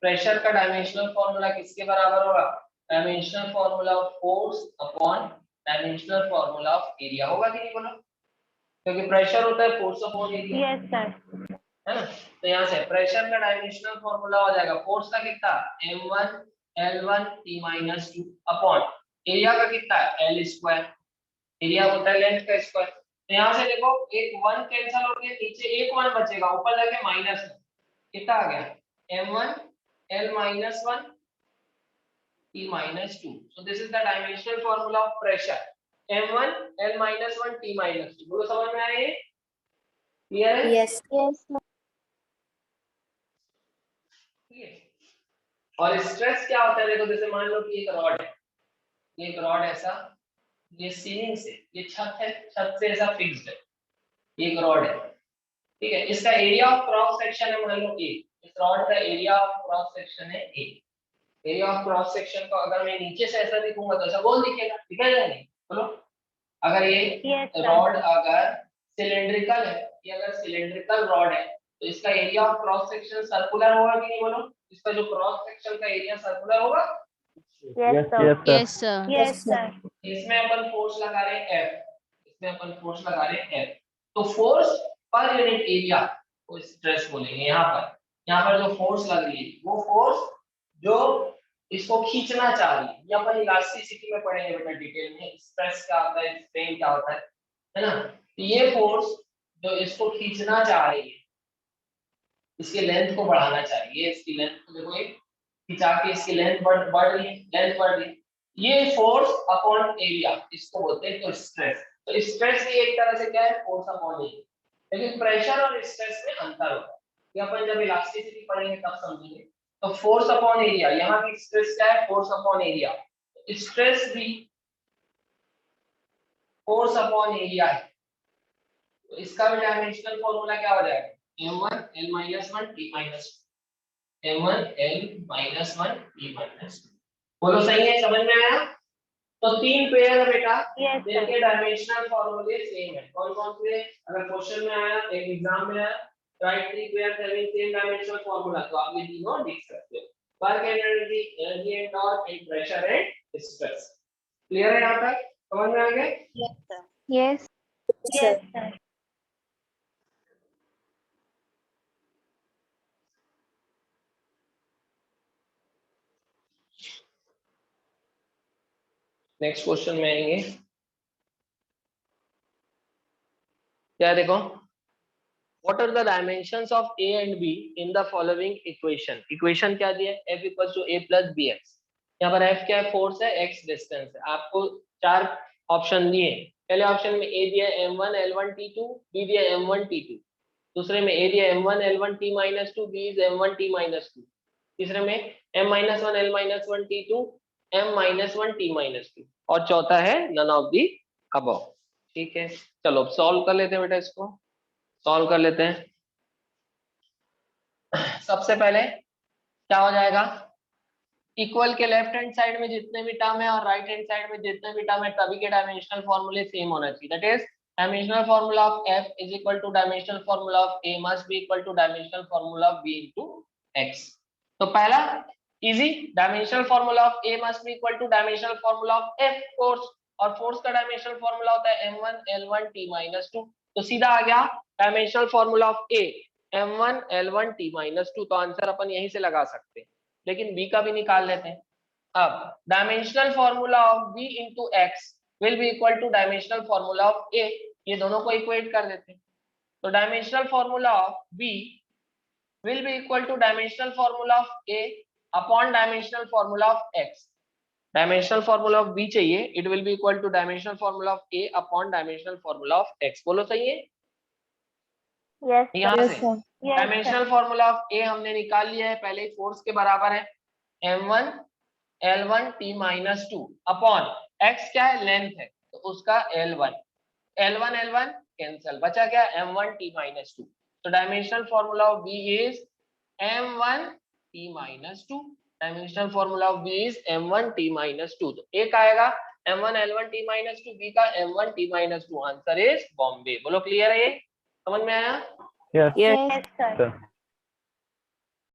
प्रेशर का डायमेंशनल फॉर्मूला किसके बराबर होगा? Dimensional formula of force upon dimensional formula of area होगा कि नहीं बोलो? क्योंकि प्रेशर होता है force upon area, Yes, sir. है ना? तो यहाँ से प्रेशर का डायमेंशनल फॉर्मूला हो जाएगा फोर्स का कितना, m1 l1 t-2 upon area का कितना है, l स्क्वायर। एरिया होता है लेंथ का स्क्वायर। तो यहाँ से देखो एक 1 कैंसिल हो गया, नीचे एक 1 बचेगा, ऊपर जाके माइनस कितना आ गया, m1 l-1 t-2। so this is the dimensional formula of pressure, m1 l-1 t-2। बोलो समझ में आया ये? क्लियर है? Yes. Yes, sir. ठीक है। और स्ट्रेस क्या होता है, देखो जैसे मान लो कि एक रॉड है, एक रॉड ऐसा, ये सीलिंग से, ये छत है, छत से ऐसा फिक्स्ड है, एक रॉड है, ठीक है। इसका एरिया ऑफ क्रॉस सेक्शन है मान लो ए, इस रॉड का एरिया ऑफ क्रॉस सेक्शन है ए। एरिया ऑफ क्रॉस सेक्शन को अगर मैं नीचे से ऐसा दिखूंगा तो ऐसा गोल दिखेगा, दिखेगा नहीं? बोलो। अगर ये Yes, sir. रॉड अगर सिलेंड्रिकल है, ये अगर सिलेंड्रिकल रॉड है तो इसका area of cross section circular होगा कि नहीं? बोलो। इसका जो क्रॉस सेक्शन का एरिया सर्कुलर होगा। Yes, sir. Yes, sir. Yes, sir. इसमें अपन फोर्स लगा रहे हैं F, इसमें अपन फोर्स लगा रहे हैं F। तो फोर्स पर यूनिट एरिया को स्ट्रेस बोलेंगे। यहाँ पर जो फोर्स लग रही है वो फोर्स जो इसको खींचना चाह रही है, ये अपन इलास्टिसिटी में पढ़ेंगे बेटा डिटेल में, स्ट्रेस क्या होता है, स्ट्रेन क्या होता है ना। तो ये फोर्स जो इसको खींचना चाह रही है, इसकी लेंथ को बढ़ाना चाहिए, इसकी लेंथ को देखो एक खिंचा के इसकी लेंथ बढ़ रही है, लेंथ बढ़ रही है, ये फोर्स अपॉन एरिया इसको बोलते हैं तो स्ट्रेस। तो स्ट्रेस भी एक तरह से क्या है, फोर्स अपॉन एरिया। लेकिन प्रेशर और स्ट्रेस में अंतर होता है, ये अपन जब इलास्टिसिटी पढ़ेंगे तब समझेंगे। तो फोर्स अपॉन एरिया, यहाँ की स्ट्रेस क्या है, फोर्स अपॉन एरिया। स्ट्रेस भी फोर्स अपॉन एरिया है, तो इसका भी डायमेंशनल फॉर्मूला क्या हो जाएगा, m1 l-1 t-2, m1 l-1 t-2। बोलो सही है, समझ में आया? तो 3 पेयर है बेटा, Yes, sir. जिनके डायमेंशनल फॉर्मूले सेम है। कौन कौन से? अगर क्वेश्चन में आया, एक एग्जाम में आया, right 3 pair having same dimensional formula, तो आप ये तीनों लिख सकते हो। Work energy, energy and torque and pressure and stress. Clear है यहाँ तक? समझ में आ गया? Yes, sir. Yes. Yes, sir. Next question में आएंगे। क्या देखो, what are the dimensions of A and B in the following equation. Equation क्या दिया है, f equals to a plus bx। यहाँ पर f क्या है, फोर्स है, x डिस्टेंस है। आपको 4 ऑप्शन दिए। पहले ऑप्शन में a दिया है m1 l1 t2, b दिया है m1 t2। दूसरे में a दिया है m1 l1 t-2, b is m1 t-2। तीसरे में m-1 l-1 t2, m-1 t-2। और चौथा है नन ऑफ दी अबव। ठीक है, चलो सॉल्व कर लेते हैं बेटा, इसको सॉल्व कर लेते हैं। सबसे पहले क्या हो जाएगा, इक्वल के लेफ्ट हैंड साइड में जितने भी टर्म है और राइट हैंड साइड में जितने भी टर्म है सभी के डायमेंशनल फॉर्मूले सेम होना चाहिए। That is dimensional formula of f is equal to dimensional formula of a must be equal to dimensional formula of b into x। तो पहला easy, dimensional formula of a must be equal to dimensional formula of f force, और फोर्स का डायमेंशनल फॉर्मूला होता है m1 l1 t-2। तो सीधा आ गया dimensional formula of a m1 l1 t-2। तो आंसर अपन यहीं से लगा सकते हैं, लेकिन b का भी निकाल लेते हैं। अब dimensional formula of b into x will be equal to dimensional formula of a, ये दोनों को इक्वेट कर देते हैं। तो dimensional formula of b will be equal to dimensional formula of a upon dimensional formula of x। Dimensional formula of b चाहिए, it will be equal to dimensional formula of a upon dimensional formula of x। बोलो सही है? Yes, sir. यहाँ से Yes, sir. Dimensional formula of a हमने निकाल लिया है, पहले फोर्स के बराबर है m1 l1 t-2 upon x क्या है, लेंथ है, तो उसका l1 l1 कैंसिल, बचा क्या, m1 t-2। तो dimensional formula of b is m1 t-2। Dimensional formula of b is m1 t-2। तो एक आएगा m1 l1 t-2, b का m1 t-2। Answer is Bombay. बोलो क्लियर है ये, समझ में आया? Yes, Yes, sir. sir.